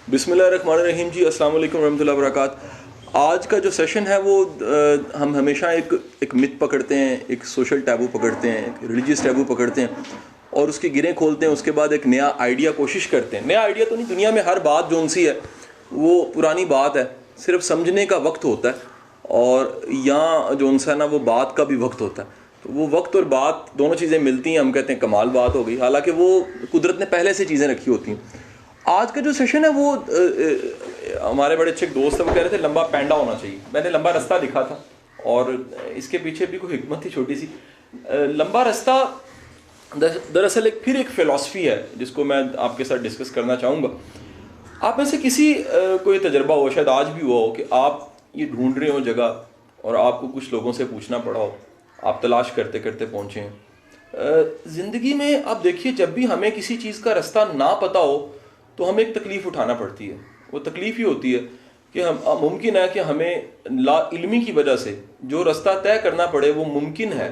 बिस्मिल्लाहिर्रहमानिर्रहीम जी, अस्सलाम वालेकुम रहमतुल्लाहि व बरकात। आज का जो सेशन है वो हम हमेशा एक मिथ पकड़ते हैं, एक सोशल टैबू पकड़ते हैं, एक रिलीजियस टैबू पकड़ते हैं और उसकी गिरें खोलते हैं। उसके बाद एक नया आइडिया कोशिश करते हैं। नया आइडिया तो नहीं, दुनिया में हर बात जो सी है वो पुरानी बात है, सिर्फ समझने का वक्त होता है और यहाँ जो सा ना वो बात का भी वक्त होता है। तो वो वक्त और बात दोनों चीज़ें मिलती हैं, हम कहते हैं कमाल बात हो गई, हालांकि वो कुदरत ने पहले से चीज़ें रखी होती हैं। आज का जो सेशन है वो हमारे बड़े अच्छे दोस्त है, वो कह रहे थे लंबा पैंडा होना चाहिए। मैंने लंबा रास्ता लिखा था और इसके पीछे भी कोई हिकमत थी छोटी सी। लंबा रास्ता दरअसल एक फ़िलासफ़ी है जिसको मैं आपके साथ डिस्कस करना चाहूँगा। आप में से किसी को ये तजर्बा हो, शायद आज भी हुआ हो, कि आप ये ढूंढ रहे हो जगह और आपको कुछ लोगों से पूछना पड़ा हो, आप तलाश करते करते पहुँचे हैं। ज़िंदगी में आप देखिए, जब भी हमें किसी चीज़ का रास्ता ना पता हो तो हमें एक तकलीफ़ उठाना पड़ती है। वो तकलीफ़ ही होती है कि हम मुमकिन है कि हमें ला इल्मी की वजह से जो रास्ता तय करना पड़े, वो मुमकिन है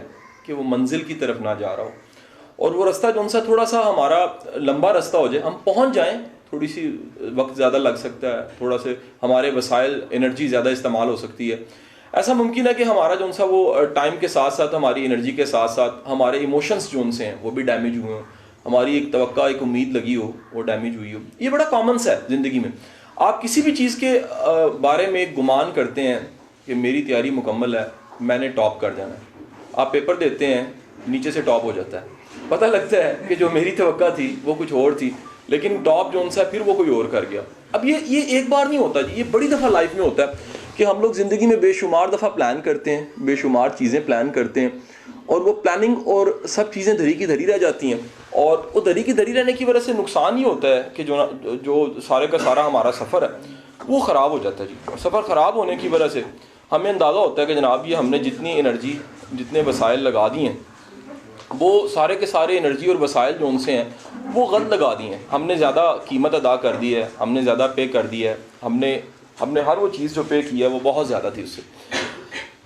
कि वो मंजिल की तरफ ना जा रहा हो और वो रास्ता जो सा थोड़ा सा हमारा लंबा रास्ता हो जाए, हम पहुंच जाएं, थोड़ी सी वक्त ज़्यादा लग सकता है, थोड़ा से हमारे वसाइल एनर्जी ज़्यादा इस्तेमाल हो सकती है। ऐसा मुमकिन है कि हमारा जो सा वो टाइम के साथ साथ, हमारी एनर्जी के साथ साथ हमारे इमोशंस जो उनसे हैं वो भी डैमेज हुए हों, हमारी एक तवक्का, एक उम्मीद लगी हो, वो डैमेज हुई हो। ये बड़ा कॉमन सा है ज़िंदगी में। आप किसी भी चीज़ के बारे में एक गुमान करते हैं कि मेरी तैयारी मुकम्मल है, मैंने टॉप कर जाना है। आप पेपर देते हैं, नीचे से टॉप हो जाता है, पता लगता है कि जो मेरी तवक्का थी वो कुछ और थी, लेकिन टॉप जो उनसा फिर वो कोई और कर गया। अब ये एक बार नहीं होता जी, ये बड़ी दफ़ा लाइफ में होता है कि हम लोग ज़िंदगी में बेशुमार दफ़ा प्लान करते हैं, बेशुमार चीज़ें प्लान करते हैं और वो प्लानिंग और सब चीज़ें धरी की धरी रह जाती हैं और वो धरी की धरी रहने की वजह से नुकसान ही होता है कि जो सारे का सारा हमारा सफ़र है वो ख़राब हो जाता है जी। और सफ़र ख़राब होने की वजह से हमें अंदाज़ा होता है कि जनाब ये हमने जितनी एनर्जी, जितने वसाइल लगा दिए हैं, वो सारे के सारे एनर्जी और वसाइल जो उनसे हैं वो गलत लगा दिए हैं। हमने ज़्यादा कीमत अदा कर दी है, हमने ज़्यादा पे कर दी है, हमने हर वो चीज़ जो पे की है वो बहुत ज़्यादा थी उससे।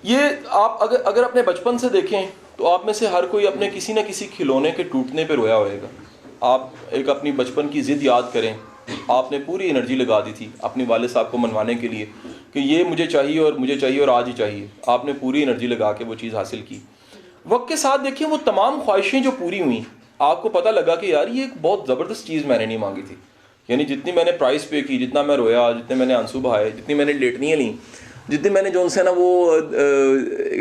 ये आप अगर अपने बचपन से देखें तो आप में से हर कोई अपने किसी न किसी खिलौने के टूटने पे रोया होएगा। आप एक अपनी बचपन की ज़िद याद करें, आपने पूरी एनर्जी लगा दी थी अपने वाले साहब को मनवाने के लिए कि ये मुझे चाहिए और मुझे चाहिए और आज ही चाहिए। आपने पूरी एनर्जी लगा के वो चीज़ हासिल की। वक्त के साथ देखिए वो तमाम ख्वाहिशें जो पूरी हुई, आपको पता लगा कि यार ये एक बहुत ज़बरदस्त चीज़ मैंने नहीं मांगी थी। यानी जितनी मैंने प्राइस पे की, जितना मैं रोया, जितने मैंने आंसू बहाए, जितनी मैंने लेटनियाँ लीं, जितने मैंने जो उनसे ना वो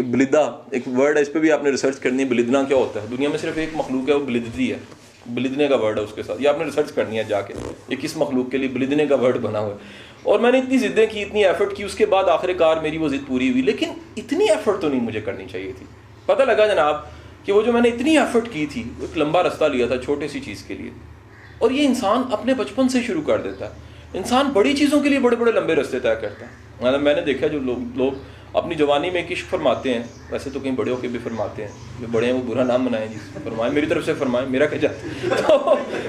बिलिदा, एक वर्ड है, इस पर भी आपने रिसर्च करनी है, बिलिदना क्या होता है। दुनिया में सिर्फ एक मखलूक है, वो बिलिदती है, बिलिदने का वर्ड है उसके साथ। ये आपने रिसर्च करनी है जाके, ये किस मखलूक के लिए बिलिदने का वर्ड बना हुआ है। और मैंने इतनी ज़िद्दें की, इतनी एफर्ट की, उसके बाद आखिरकार मेरी वो ज़िद पूरी हुई। लेकिन इतनी एफर्ट तो नहीं मुझे करनी चाहिए थी। पता लगा जनाब कि वो जो मैंने इतनी एफर्ट की थी, एक लंबा रास्ता लिया था छोटी सी चीज़ के लिए। और ये इंसान अपने बचपन से शुरू कर देता है। इंसान बड़ी चीज़ों के लिए बड़े बड़े लंबे रास्ते तय करता है। मतलब मैंने देखा जो लोग अपनी जवानी में एक इश्क फरमाते हैं, वैसे तो कहीं बड़े होकर भी फरमाते हैं, जो बड़े हैं वो बुरा नाम मनाएं जी, फरमाएं, मेरी तरफ से फरमाएं, मेरा क्या जाता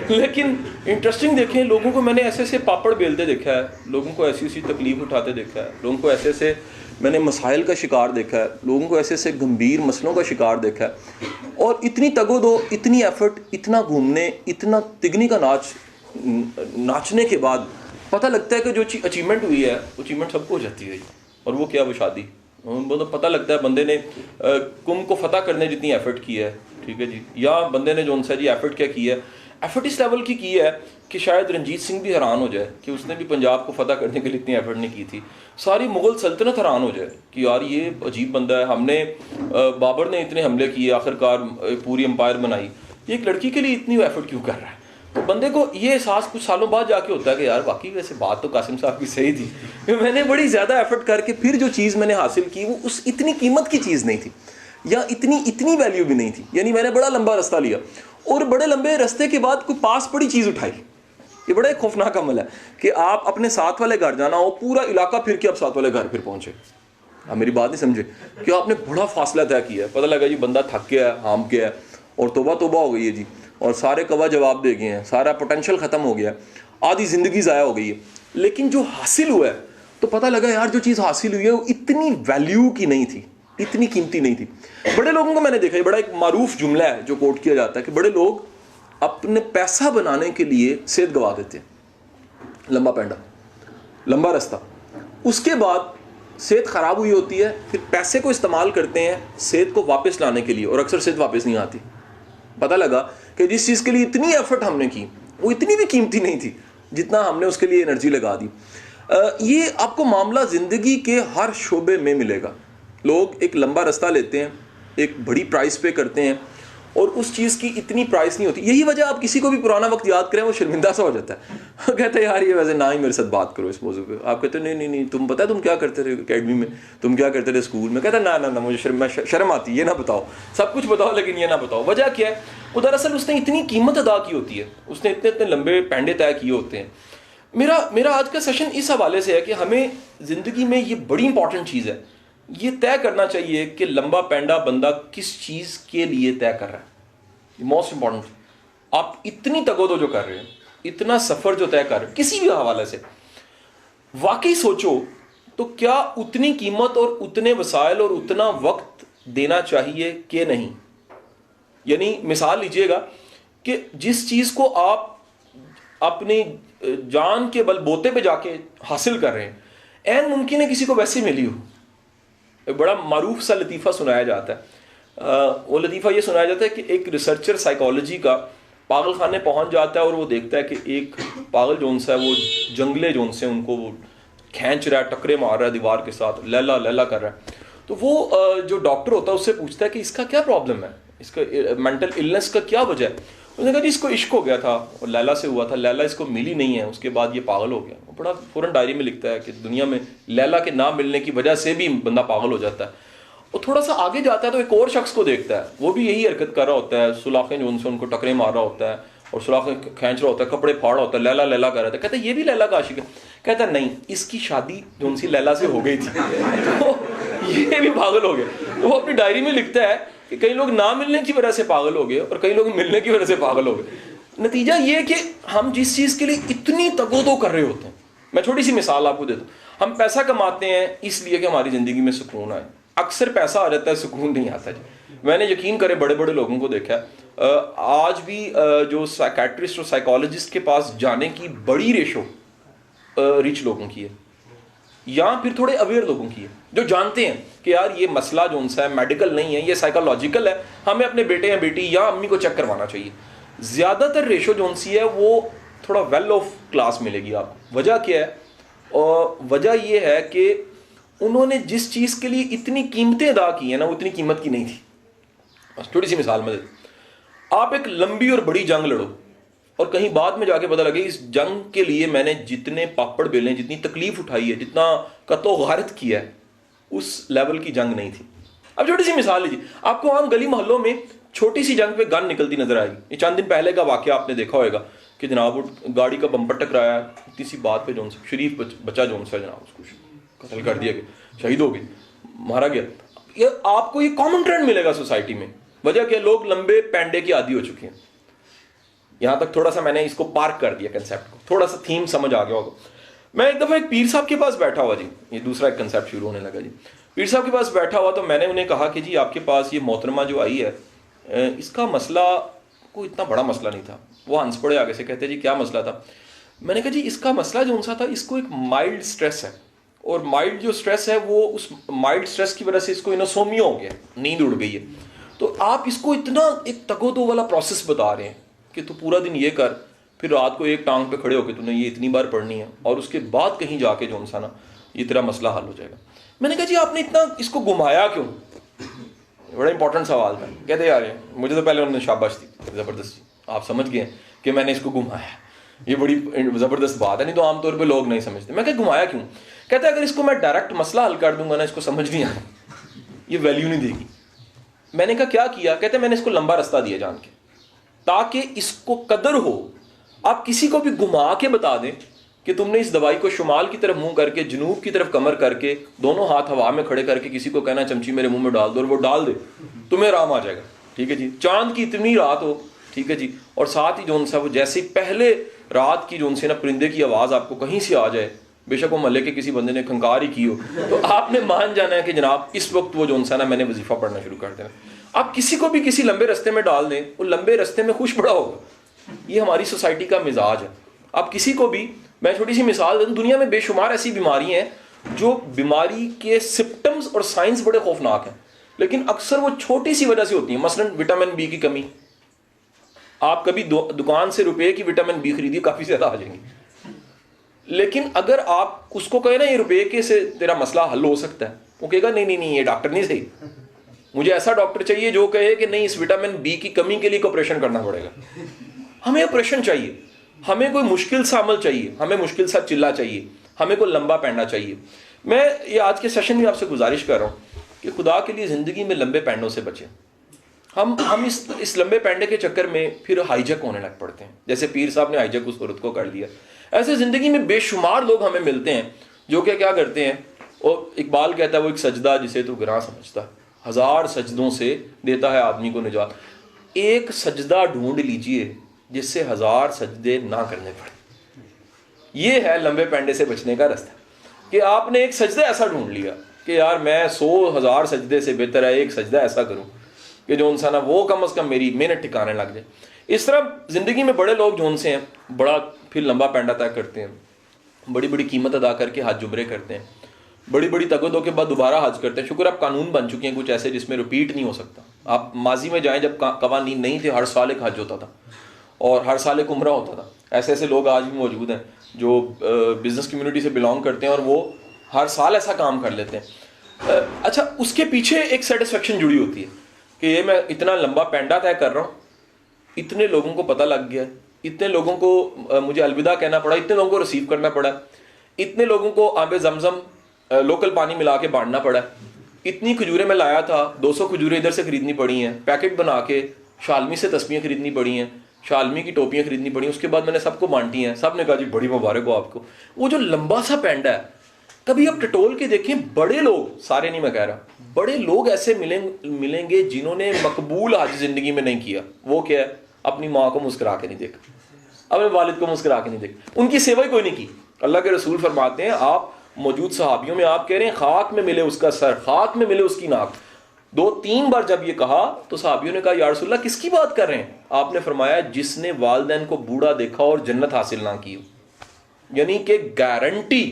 तो लेकिन इंटरेस्टिंग देखें, लोगों को मैंने ऐसे ऐसे पापड़ बेलते देखा है, लोगों को ऐसी ऐसी तकलीफ उठाते देखा है, लोगों को ऐसे ऐसे मैंने मसाइल का शिकार देखा है, लोगों को ऐसे ऐसे गंभीर मसलों का शिकार देखा है। और इतनी तगोदो, इतनी एफर्ट, इतना घूमने, इतना तिगनी का नाचने के बाद पता लगता है कि जो अचीवमेंट हुई है वो अचीवमेंट सबको हो जाती है। और वो क्या, वो शादी। तो पता लगता है बंदे ने कुम को फतह करने जितनी एफर्ट की है, ठीक है जी, या बंदे ने जो उनसे जी एफर्ट क्या की है, एफर्ट इस लेवल की है कि शायद रंजीत सिंह भी हैरान हो जाए कि उसने भी पंजाब को फतह करने के लिए इतनी एफर्ट नहीं की थी। सारी मुग़ल सल्तनत हैरान हो जाए कि यार ये अजीब बंदा है, हमने बाबर ने इतने हमले किए, आखिरकार पूरी एम्पायर बनाई, ये एक लड़की के लिए इतनी एफर्ट क्यों कर रहा है। तो बंदे को ये एहसास कुछ सालों बाद जाके होता है कि यार वाकई वैसे बात तो कासिम साहब की सही थी, मैंने बड़ी ज़्यादा एफर्ट करके फिर जो चीज़ मैंने हासिल की वो उस इतनी कीमत की चीज़ नहीं थी, या इतनी वैल्यू भी नहीं थी। यानी मैंने बड़ा लंबा रास्ता लिया और बड़े लंबे रास्ते के बाद कोई पास पड़ी चीज़ उठाई। ये बड़ा एक खौफनाक अमल है कि आप अपने साथ वाले घर जाना हो, पूरा इलाका फिर के आप साथ वाले घर फिर पहुँचे। आप मेरी बात नहीं समझे कि आपने बड़ा फासला तय किया है, पता लगा जी बंदा थक गया है, हाम गया है और तोबा तोबा हो गई है जी, और सारे कवा जवाब दे गए हैं, सारा पोटेंशियल ख़त्म हो गया, आधी ज़िंदगी ज़ाया हो गई है। लेकिन जो हासिल हुआ है तो पता लगा यार जो चीज़ हासिल हुई है वो इतनी वैल्यू की नहीं थी, इतनी कीमती नहीं थी। बड़े लोगों को मैंने देखा है, बड़ा एक मारूफ जुमला है जो कोट किया जाता है कि बड़े लोग अपने पैसा बनाने के लिए सेहत गवा देते हैं। लंबा पैंडा, लंबा रास्ता, उसके बाद सेहत ख़राब हुई होती है, फिर पैसे को इस्तेमाल करते हैं सेहत को वापस लाने के लिए, और अक्सर सेहत वापस नहीं आती। पता लगा कि जिस चीज़ के लिए इतनी एफर्ट हमने की वो इतनी भी कीमती नहीं थी जितना हमने उसके लिए एनर्जी लगा दी। ये आपको मामला ज़िंदगी के हर शोबे में मिलेगा। लोग एक लंबा रास्ता लेते हैं, एक बड़ी प्राइस पे करते हैं, और उस चीज़ की इतनी प्राइस नहीं होती। यही वजह आप किसी को भी पुराना वक्त याद करें वो शर्मिंदा सा हो जाता है। कहते हैं यार ये वैसे ना ही मेरे साथ बात करो इस मौजू पे। आप कहते हैं नहीं, तुम पता है तुम क्या करते रहे अकेडमी में, तुम क्या करते रहे स्कूल में। कहता है ना मुझे शर्म आती है, ये ना बताओ, सब कुछ बताओ लेकिन ये ना बताओ। वजह क्या है? वो दरअसल उसने इतनी कीमत अदा की होती है, उसने इतने इतने लंबे पैंडे तय किए होते हैं। मेरा आज का सेशन इस हवाले से है कि हमें ज़िंदगी में ये बड़ी इंपॉर्टेंट चीज़ है, ये तय करना चाहिए कि लंबा पैंडा बंदा किस चीज़ के लिए तय कर रहा है। मोस्ट इंपॉर्टेंट, आप इतनी तगोदो जो कर रहे हैं, इतना सफ़र जो तय कर रहे हैं किसी भी हवाले से, वाकई सोचो तो क्या उतनी कीमत और उतने वसाइल और उतना वक्त देना चाहिए कि नहीं। यानी मिसाल लीजिएगा कि जिस चीज़ को आप अपनी जान के बलबोते पे जाके हासिल कर रहे हैं, ऐन मुमकिन है किसी को वैसे मिली हो। एक बड़ा मारूफ सा लतीफ़ा सुनाया जाता है। वो लतीफ़ा ये सुनाया जाता है कि एक रिसर्चर साइकोलॉजी का पागल खाने पहुंच जाता है और वो देखता है कि एक पागल जोन सा है वो जंगले जोन से उनको वो खींच रहा है, टकरे मार रहा है दीवार के साथ, लैला लैला कर रहा है। तो वो जो डॉक्टर होता है उससे पूछता है कि इसका क्या प्रॉब्लम है, इसका मेंटल इलनेस का क्या वजह है। उसने कहा जी इसको इश्क हो गया था और लैला से हुआ था, लैला इसको मिली नहीं है, उसके बाद ये पागल हो गया। वो बड़ा फ़ौरन डायरी में लिखता है कि दुनिया में लैला के ना मिलने की वजह से भी बंदा पागल हो जाता है। वो थोड़ा सा आगे जाता है तो एक और शख्स को देखता है, वो भी यही हरकत कर रहा होता है, सुलाखें जो उनसे उनको टकरे मार रहा होता है और सुलाखें खींच रहा होता है, कपड़े फाड़ होता है, लैला लैला कर रहा था। कहता है ये भी लैला का आशिक है। कहता है नहीं, इसकी शादी जो उनसी लैला से हो गई थी तो ये भी पागल हो गया। तो वो अपनी डायरी में लिखता है कि कई लोग ना मिलने की वजह से पागल हो गए और कई लोग मिलने की वजह से पागल हो गए। नतीजा ये कि हम जिस चीज़ के लिए इतनी तगोदो कर रहे होते हैं, मैं छोटी सी मिसाल आपको देता हूँ। हम पैसा कमाते हैं इसलिए कि हमारी ज़िंदगी में सुकून आए। अक्सर पैसा आ जाता है, सुकून नहीं आता जी। मैंने यकीन करे बड़े बड़े लोगों को देखा है, आज भी जो साइकेट्रिस्ट और साइकोलॉजिस्ट के पास जाने की बड़ी रेशो रिच लोगों की है या फिर थोड़े अवेयर लोगों की है, जो जानते हैं कि यार ये मसला जो उनसा है मेडिकल नहीं है, ये साइकोलॉजिकल है, हमें अपने बेटे या बेटी या अम्मी को चेक करवाना चाहिए। ज़्यादातर रेशो जो उनसी है वो थोड़ा वेल ऑफ क्लास मिलेगी आपको। वजह क्या है? और वजह ये है कि उन्होंने जिस चीज़ के लिए इतनी कीमतें अदा की है ना, वो इतनी कीमत की नहीं थी। बस थोड़ी सी मिसाल में आप एक लंबी और बड़ी जंग लड़ो और कहीं बाद में जाके पता लगे इस जंग के लिए मैंने जितने पापड़ बेले, जितनी तकलीफ उठाई है, जितना कतो गारत किया है, उस लेवल की जंग नहीं थी। अब छोटी सी मिसाल लीजिए, आपको आम गली मोहल्लों में छोटी सी जंग पे गन निकलती नजर आएगी। ये चंद दिन पहले का वाकया आपने देखा होगा कि जनाब वो गाड़ी का बम्पर टकराया, इतनी सी बात पे जो शरीफ बच्चा जो सा जनाब उसको कत्ल कर दिया गया, शहीद हो गई, मारा गया। ये आपको ये कॉमन ट्रेंड मिलेगा सोसाइटी में। वजह क्या? लोग लंबे पैंडे की आदी हो चुके हैं। यहां तक थोड़ा सा मैंने इसको पार्क कर दिया कंसेप्ट को, थोड़ा सा थीम समझ आ गया होगा। मैं एक दफ़ा एक पीर साहब के पास बैठा हुआ जी, ये दूसरा एक कंसेप्ट शुरू होने लगा जी। पीर साहब के पास बैठा हुआ तो मैंने उन्हें कहा कि जी आपके पास ये मोहतरमा जो आई है, इसका मसला कोई इतना बड़ा मसला नहीं था। वो हंस पड़े आगे से, कहते जी क्या मसला था? मैंने कहा जी इसका मसला जो सा था, इसको एक माइल्ड स्ट्रेस है और माइल्ड जो स्ट्रेस है वो उस माइल्ड स्ट्रेस की वजह से इसको इनोसोमिया हो गया, नींद उड़ गई है। तो आप इसको इतना एक तगोदो वाला प्रोसेस बता रहे हैं कि तू पूरा दिन ये कर, फिर रात को एक टांग पे खड़े होकर तूने ये इतनी बार पढ़नी है और उसके बाद कहीं जाके जो सा ना ये तेरा मसला हल हो जाएगा। मैंने कहा जी आपने इतना इसको घुमाया क्यों? बड़ा इंपॉर्टेंट सवाल था। कहते यार मुझे तो पहले उन्होंने शाबाश दी ज़बरदस्ती, आप समझ गए कि मैंने इसको घुमाया, ये बड़ी ज़बरदस्त बात है, नहीं तो आमतौर पे लोग नहीं समझते। मैं क्या घुमाया क्यों? कहते अगर इसको मैं डायरेक्ट मसला हल कर दूंगा ना, इसको समझ नहीं आए, ये वैल्यू नहीं देगी। मैंने कहा क्या किया? कहते मैंने इसको लंबा रास्ता दिया जान के, ताकि इसको कदर हो। आप किसी को भी घुमा के बता दें कि तुमने इस दवाई को शुमाल की तरफ मुंह करके, जनूब की तरफ कमर करके, दोनों हाथ हवा में खड़े करके किसी को कहना चमची मेरे मुंह में डाल दो और वो डाल दे, तुम्हें आराम आ जाएगा। ठीक है जी, चांद की इतनी रात हो, ठीक है जी, और साथ ही जो सा वो जैसे पहले रात की जो से ना परिंदे की आवाज़ आपको कहीं से आ जाए, बेशक वो मल्ले के किसी बंदे ने खंकार ही की हो, तो आपने मान जाना है कि जनाब इस वक्त वो जो सा ना मैंने वजीफा पढ़ना शुरू कर देना। आप किसी को भी किसी लंबे रास्ते में डाल दें, वो लंबे रास्ते में खुश बड़ा होगा। ये हमारी सोसाइटी का मिजाज है। आप किसी को भी मैं छोटी सी मिसाल दूं, दुनिया में बेशुमार ऐसी बीमारी हैं जो बीमारी के सिम्टम्स और साइंस बड़े खौफनाक हैं, लेकिन अक्सर वो छोटी सी वजह से होती है। मसलन विटामिन बी की कमी, आप कभी दुकान से रुपए की विटामिन बी खरीदिए, काफ़ी ज़्यादा आ जाएंगी, लेकिन अगर आप उसको कहे ना ये रुपए के से तेरा मसला हल हो सकता है, वो कहेगा नहीं नहीं नहीं ये डॉक्टर नहीं सही, मुझे ऐसा डॉक्टर चाहिए जो कहे कि नहीं इस विटामिन बी की कमी के लिए ऑपरेशन करना पड़ेगा। हमें ऑपरेशन चाहिए, हमें कोई मुश्किल सा अमल चाहिए, हमें मुश्किल सा चिल्ला चाहिए, हमें कोई लंबा पैंडा चाहिए। मैं ये आज के सेशन में आपसे गुजारिश कर रहा हूँ कि खुदा के लिए ज़िंदगी में लंबे पैंडों से बचें। हम इस लंबे पैंडे के चक्कर में फिर हाईजैक होने लग पड़ते हैं, जैसे पीर साहब ने हाईजैक उस औरत को कर लिया। ऐसे ज़िंदगी में बेशुमार लोग हमें मिलते हैं जो कि क्या करते हैं, और इकबाल कहता है वो एक सजदा जिसे तू गुनाह समझता, 1000 सजदों से देता है आदमी को निजात। एक सजदा ढूंढ लीजिए जिससे 1000 सजदे ना करने पड़े। ये है लंबे पैंडे से बचने का रास्ता, कि आपने एक सजदा ऐसा ढूंढ लिया कि यार मैं 100,000 सजदे से बेहतर है एक सजदा ऐसा करूं कि जो इंसान वो कम अज़ कम मेरी मेहनत ठिकाने लग जाए। इस तरह ज़िंदगी में बड़े लोग जो उनसे हैं बड़ा फिर लंबा पैंडा तय करते हैं, बड़ी बड़ी कीमत अदा करके हज जुमरे करते हैं, बड़ी बड़ी तगदों के बाद दोबारा हज करते हैं। शुक्र अब कानून बन चुके हैं कुछ ऐसे जिसमें रिपीट नहीं हो सकता। आप माजी में जाएं जब कवानीन नहीं थे, हर साल एक हज होता था और हर साल एक उम्रा होता था। ऐसे ऐसे लोग आज भी मौजूद हैं जो बिज़नेस कम्युनिटी से बिलोंग करते हैं और वो हर साल ऐसा काम कर लेते हैं। अच्छा, उसके पीछे एक सेटिस्फेक्शन जुड़ी होती है कि ये मैं इतना लंबा पैंडा तय कर रहा हूँ, इतने लोगों को पता लग गया, इतने लोगों को मुझे अलविदा कहना पड़ा, इतने लोगों को रिसीव करना पड़ा, इतने लोगों को आबे जमजम लोकल पानी मिला के बांटना पड़ा, इतनी खजूरें मैं लाया था 200 खजूरें इधर से खरीदनी पड़ी हैं, पैकेट बना के शालमी से तस्बीहें खरीदनी पड़ी हैं, शालमी की टोपियाँ खरीदनी पड़ी, उसके बाद मैंने सबको बांटी हैं, सब ने कहा जी बड़ी मुबारक हो आपको। वो जो लंबा सा पैंडा है, कभी आप टटोल के देखें, बड़े लोग, सारे नहीं मैं कह रहा, बड़े लोग ऐसे मिलेंगे जिन्होंने मकबूल हज जिंदगी में नहीं किया। वो क्या है, अपनी माँ को मुस्कुरा के नहीं देखा, अपने वालिद को मुस्कुरा के नहीं देखा, उनकी सेवा ही कोई नहीं की। अल्लाह के रसूल फरमाते हैं, आप मौजूद सहाबियों में आप कह रहे हैं खाक में मिले उसका सर, खाक में मिले उसकी नाक। 2-3 बार जब ये कहा तो सहाबियों ने कहा या रसूल अल्लाह किसकी बात कर रहे हैं? आपने फरमाया जिसने वालिदैन को बूढ़ा देखा और जन्नत हासिल ना की हो। यानी कि गारंटी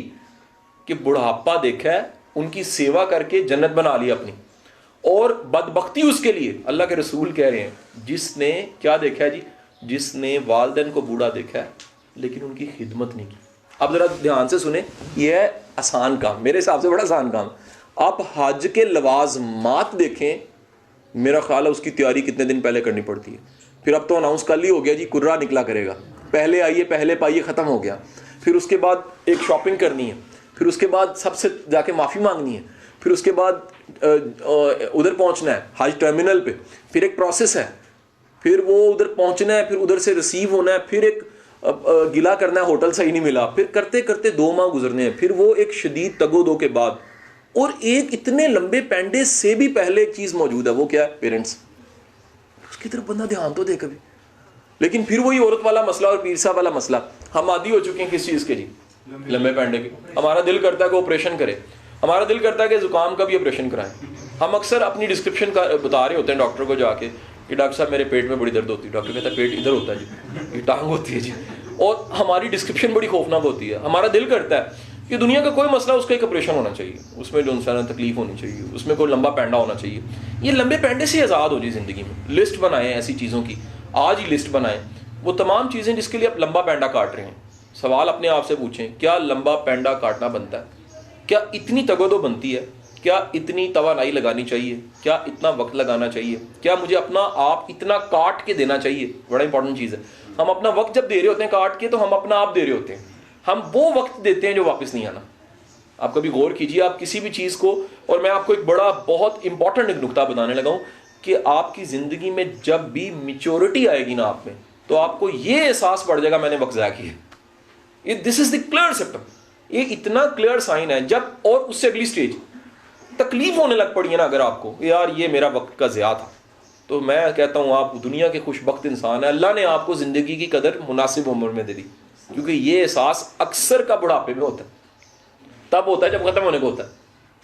कि बुढ़ापा देखा है, उनकी सेवा करके जन्नत बना ली अपनी। और बदबख्ती उसके लिए, अल्लाह के रसूल कह रहे हैं जिसने क्या देखा है जी, जिसने वालिदैन को बूढ़ा देखा है लेकिन उनकी खिदमत नहीं की। अब जरा ध्यान से सुने, यह है आसान काम, मेरे हिसाब से बड़ा आसान काम। आप हज के लवाजमात देखें, मेरा ख्याल है उसकी तैयारी कितने दिन पहले करनी पड़ती है। फिर अब तो अनाउंस कल ही हो गया जी, कुर्रा निकला करेगा, पहले आइए पहले पाइए, ख़त्म हो गया। फिर उसके बाद एक शॉपिंग करनी है, फिर उसके बाद सबसे जाके माफ़ी मांगनी है, फिर उसके बाद उधर पहुंचना है हज टर्मिनल पे, फिर एक प्रोसेस है, फिर वो उधर पहुंचना है, फिर उधर से रिसीव होना है, फिर एक गिला करना है होटल सही नहीं मिला, फिर करते करते 2 माह गुजरने हैं, फिर वो एक शदीद तगोदो के बाद। और एक इतने लंबे पैंडे से भी पहले एक चीज़ मौजूद है, वो क्या है? पेरेंट्स। उसकी तरफ बंदा ध्यान तो दे कभी। लेकिन फिर वही औरत वाला मसला और पीर साहब वाला मसला, हम आदी हो चुके हैं किस चीज़ के जी? लंबे पैंडे के। हमारा दिल करता है कि ऑपरेशन करे, हमारा दिल करता है कि जुकाम का भी ऑपरेशन कराएं। हम अक्सर अपनी डिस्क्रिप्शन का बता रहे होते हैं डॉक्टर को जाके कि डॉक्टर साहब मेरे पेट में बड़ी दर्द होती है। डॉक्टर कहता है पेट इधर होता है जी, ये टांग होती है जी। और हमारी डिस्क्रिप्शन बड़ी खौफनाक होती है। हमारा दिल करता है कि दुनिया का कोई मसला उसका एक ऑपरेशन होना चाहिए, उसमें जो इंसान तकलीफ होनी चाहिए, उसमें कोई लंबा पैंडा होना चाहिए। ये लंबे पैंडे से आज़ाद हो जाए ज़िंदगी में। लिस्ट बनाएं ऐसी चीज़ों की, आज ही लिस्ट बनाएं वो तमाम चीज़ें जिसके लिए आप लंबा पैंडा काट रहे हैं। सवाल अपने आप से पूछें, क्या लंबा पैंडा काटना बनता है? क्या इतनी तगदो बनती है? क्या इतनी तवानाई लगानी चाहिए? क्या इतना वक्त लगाना चाहिए? क्या मुझे अपना आप इतना काट के देना चाहिए? बड़ा इंपॉर्टेंट चीज़ है। हम अपना वक्त जब दे रहे होते हैं काट के, तो हम अपना आप दे रहे होते हैं। हम वो वक्त देते हैं जो वापस नहीं आना। आप कभी गौर कीजिए, आप किसी भी चीज़ को, और मैं आपको एक बड़ा बहुत इंपॉर्टेंट एक नुकता बताने लगा हूँ कि आपकी ज़िंदगी में जब भी मैच्योरिटी आएगी ना आप में, तो आपको ये एहसास बढ़ जाएगा मैंने वक्त ज़ाया किया। This is the clear symptom. ये इतना क्लियर साइन है जब, और उससे अगली स्टेज तकलीफ होने लग पड़ी है ना अगर आपको, यार ये मेरा वक्त का ज़िया था, तो मैं कहता हूँ आप दुनिया के खुशबख्त इंसान है। अल्लाह ने आपको ज़िंदगी की कदर मुनासिब उम्र में दे दी, क्योंकि ये एहसास अक्सर का बुढ़ापे में होता है। तब होता है जब ख़त्म होने को होता है।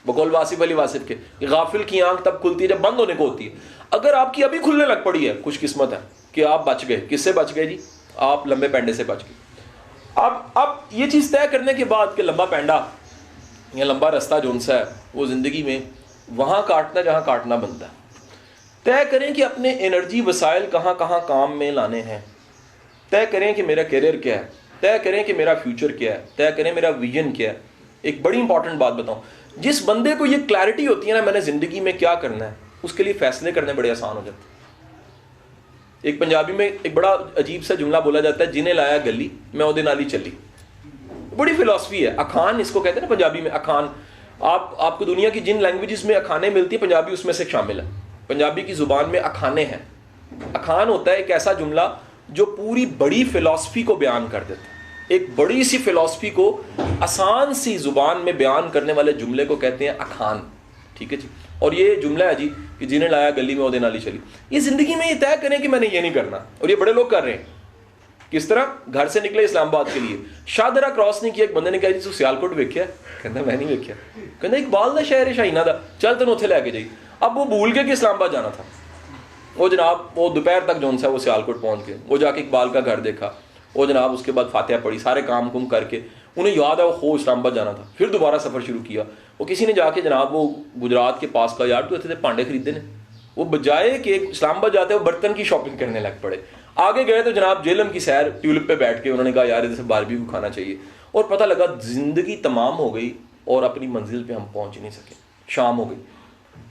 बकौल वासिफ अली वासिफ के, गाफिल की आंख तब खुलती है जब बंद होने को होती है। अगर आपकी अभी खुलने लग पड़ी है, खुशकिस्मत है कि आप बच गए। किससे बच गए जी? आप लंबे पैंडे से बच गए। अब ये चीज़ तय करने के बाद कि लंबा पैंडा या लंबा रास्ता जोन सा है वो ज़िंदगी में वहाँ काटना जहाँ काटना बनता है। तय करें कि अपने एनर्जी वसाइल कहाँ कहाँ काम में लाने हैं। तय करें कि मेरा करियर क्या है, तय करें कि मेरा फ्यूचर क्या है, तय करें मेरा विजन क्या है। एक बड़ी इंपॉर्टेंट बात बताऊं, जिस बंदे को ये क्लैरिटी होती है ना मैंने ज़िंदगी में क्या करना है, उसके लिए फैसले करने बड़े आसान हो जाते हैं। एक पंजाबी में एक बड़ा अजीब सा जुमला बोला जाता है, जिन्हें लाया गली मैं ओदे नाल ही चली। बड़ी फिलॉसफी है, अखान इसको कहते हैं ना पंजाबी में, अखान। आपको दुनिया की जिन लैंग्वेजेस में अखाने मिलती है पंजाबी उसमें से शामिल है। पंजाबी की ज़ुबान में अखाने हैं। अखान होता है एक ऐसा जुमला जो पूरी बड़ी फिलॉसफी को बयान कर देता है। एक बड़ी सी फिलॉसफी को आसान सी ज़ुबान में बयान करने वाले जुमले को कहते हैं अखान। ठीक है जी। और ये जुमला है जी कि जिन्हें लाया गली में ओदे नाल ही चली। ये ज़िंदगी में ये तय करें कि मैंने ये नहीं करना, और ये बड़े लोग कर रहे हैं। किस तरह? घर से निकले इस्लामाबाद के लिए, शाहदरा क्रॉस नहीं किया, एक बंदे ने कहा जी तू सियालकोट वेख्या? कहता मैं नहीं वेख्या। कहता इकबाल दा शहर है शाहीना दा, चल तेन उत्थे लैके जाई। अब वो भूल के कि इस्लामाबाद जाना था। वो जनाब वो दोपहर तक जोन सा वो सियालकोट पहुंच गए, वो जाके इकबाल का घर देखा, वो जनाब उसके बाद फातिहा पढ़ी, सारे काम कुम करके उन्हें याद है वो इस्लामाबाद जाना था। फिर दोबारा सफ़र शुरू किया। वो किसी ने जाके जनाब वो गुजरात के पास का, यार तो इतने भांडे खरीदे ने, वो बजाय कि इस्लामाबाद जाते वो बर्तन की शॉपिंग करने लग पड़े। आगे गए तो जनाब जेलम की सैर ट्यूलिप पे बैठ के उन्होंने कहा यार इधर बारबेक्यू खाना चाहिए, और पता लगा ज़िंदगी तमाम हो गई और अपनी मंजिल पे हम पहुंच नहीं सके, शाम हो गई।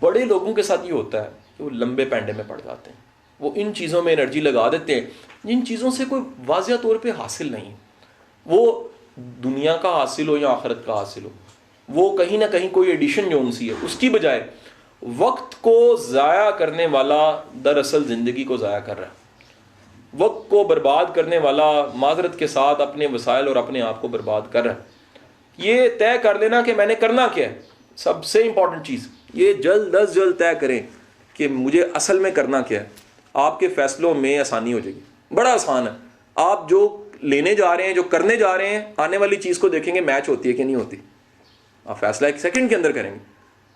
बड़े लोगों के साथ ये होता है कि वो लंबे पैंडे में पड़ जाते हैं, वो इन चीज़ों में एनर्जी लगा देते हैं जिन चीज़ों से कोई वाज़िया तौर पे हासिल नहीं, वो दुनिया का हासिल हो या आखिरत का हासिल हो, वो कहीं ना कहीं कोई एडिशन जो उनसी है, उसकी बजाय वक्त को ज़ाया करने वाला दरअसल ज़िंदगी को ज़ाया कर रहा है। वक्त को बर्बाद करने वाला माजरत के साथ अपने वसाइल और अपने आप को बर्बाद कर रहा है। ये तय कर लेना कि मैंने करना क्या है, सबसे इंपॉर्टेंट चीज़ ये जल्द अज जल्द तय करें कि मुझे असल में करना क्या है। आपके फैसलों में आसानी हो जाएगी, बड़ा आसान है। आप जो लेने जा रहे हैं, जो करने जा रहे हैं, आने वाली चीज़ को देखेंगे मैच होती है कि नहीं होती। आप फैसला एक सेकंड के अंदर करेंगे।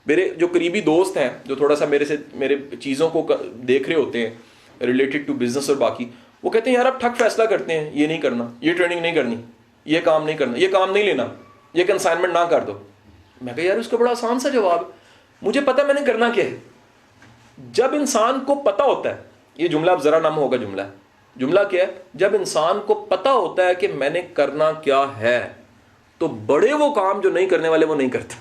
मेरे जो करीबी दोस्त हैं जो थोड़ा सा मेरे चीज़ों को देख रहे होते हैं रिलेटेड टू बिजनेस और बाकी, वो कहते हैं यार आप ठग फैसला करते हैं, ये नहीं करना, ये ट्रेनिंग नहीं करनी, ये काम नहीं करना, ये काम नहीं लेना, ये कंसाइनमेंट ना कर दो। मैं कहा यार उसका बड़ा आसान सा जवाब, मुझे पता मैंने करना क्या है। जब इंसान को पता होता है, ये जुमला अब ज़रा नाम होगा जुमला क्या है, जब इंसान को पता होता है कि मैंने करना क्या है, तो बड़े वो काम जो नहीं करने वाले वो नहीं करता।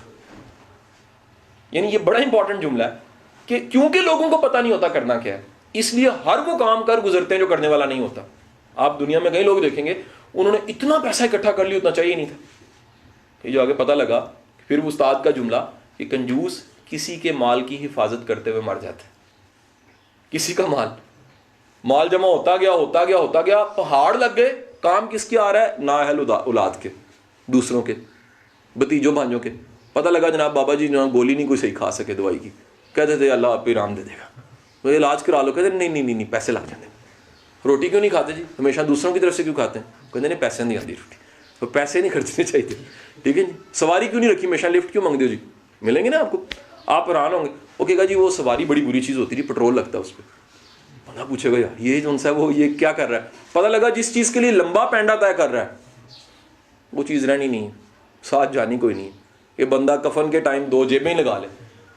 यानी ये बड़ा इंपॉर्टेंट जुमला है कि क्योंकि लोगों को पता नहीं होता करना क्या है, इसलिए हर वो काम कर गुजरते हैं जो करने वाला नहीं होता। आप दुनिया में कई लोग देखेंगे उन्होंने इतना पैसा इकट्ठा कर लिया, उतना चाहिए नहीं था। ये जो आगे पता लगा फिर वो उस्ताद का जुमला कि कंजूस किसी के माल की हिफाजत करते हुए मर जाता है। किसी का माल जमा होता गया, पहाड़ लग गए, काम किसके आ रहा है, नाअहल औलाद के, दूसरों के, भतीजों भांजों के। पता लगा जनाब बाबा जी जनाब गोली नहीं कोई सही खा सके दवाई की, कहते थे अल्लाह आप इनाम दे देगा, तो इलाज करा लो। कहते नहीं पैसे लग जाते। रोटी क्यों नहीं खाते जी, हमेशा दूसरों की तरफ से क्यों खाते हैं? कहते नहीं पैसे नहीं आती रोटी, तो पैसे नहीं खर्चने चाहिए। ठीक है जी। सवारी क्यों नहीं रखी, हमेशा लिफ्ट क्यों मांगते हो जी? मिलेंगे ना आपको, आप हैरान होंगे। वो कहेगा जी वो सवारी बड़ी बुरी चीज़ होती थी, पेट्रोल लगता है उस पर। बंदा पूछेगा यार ये जो सा वो ये क्या कर रहा है। पता लगा जिस चीज़ के लिए लंबा पैंडा तय कर रहा है वो चीज़ रहनी नहीं है, साथ जानी कोई नहीं है। ये बंदा कफन के टाइम 2 जेबें ही लगा ले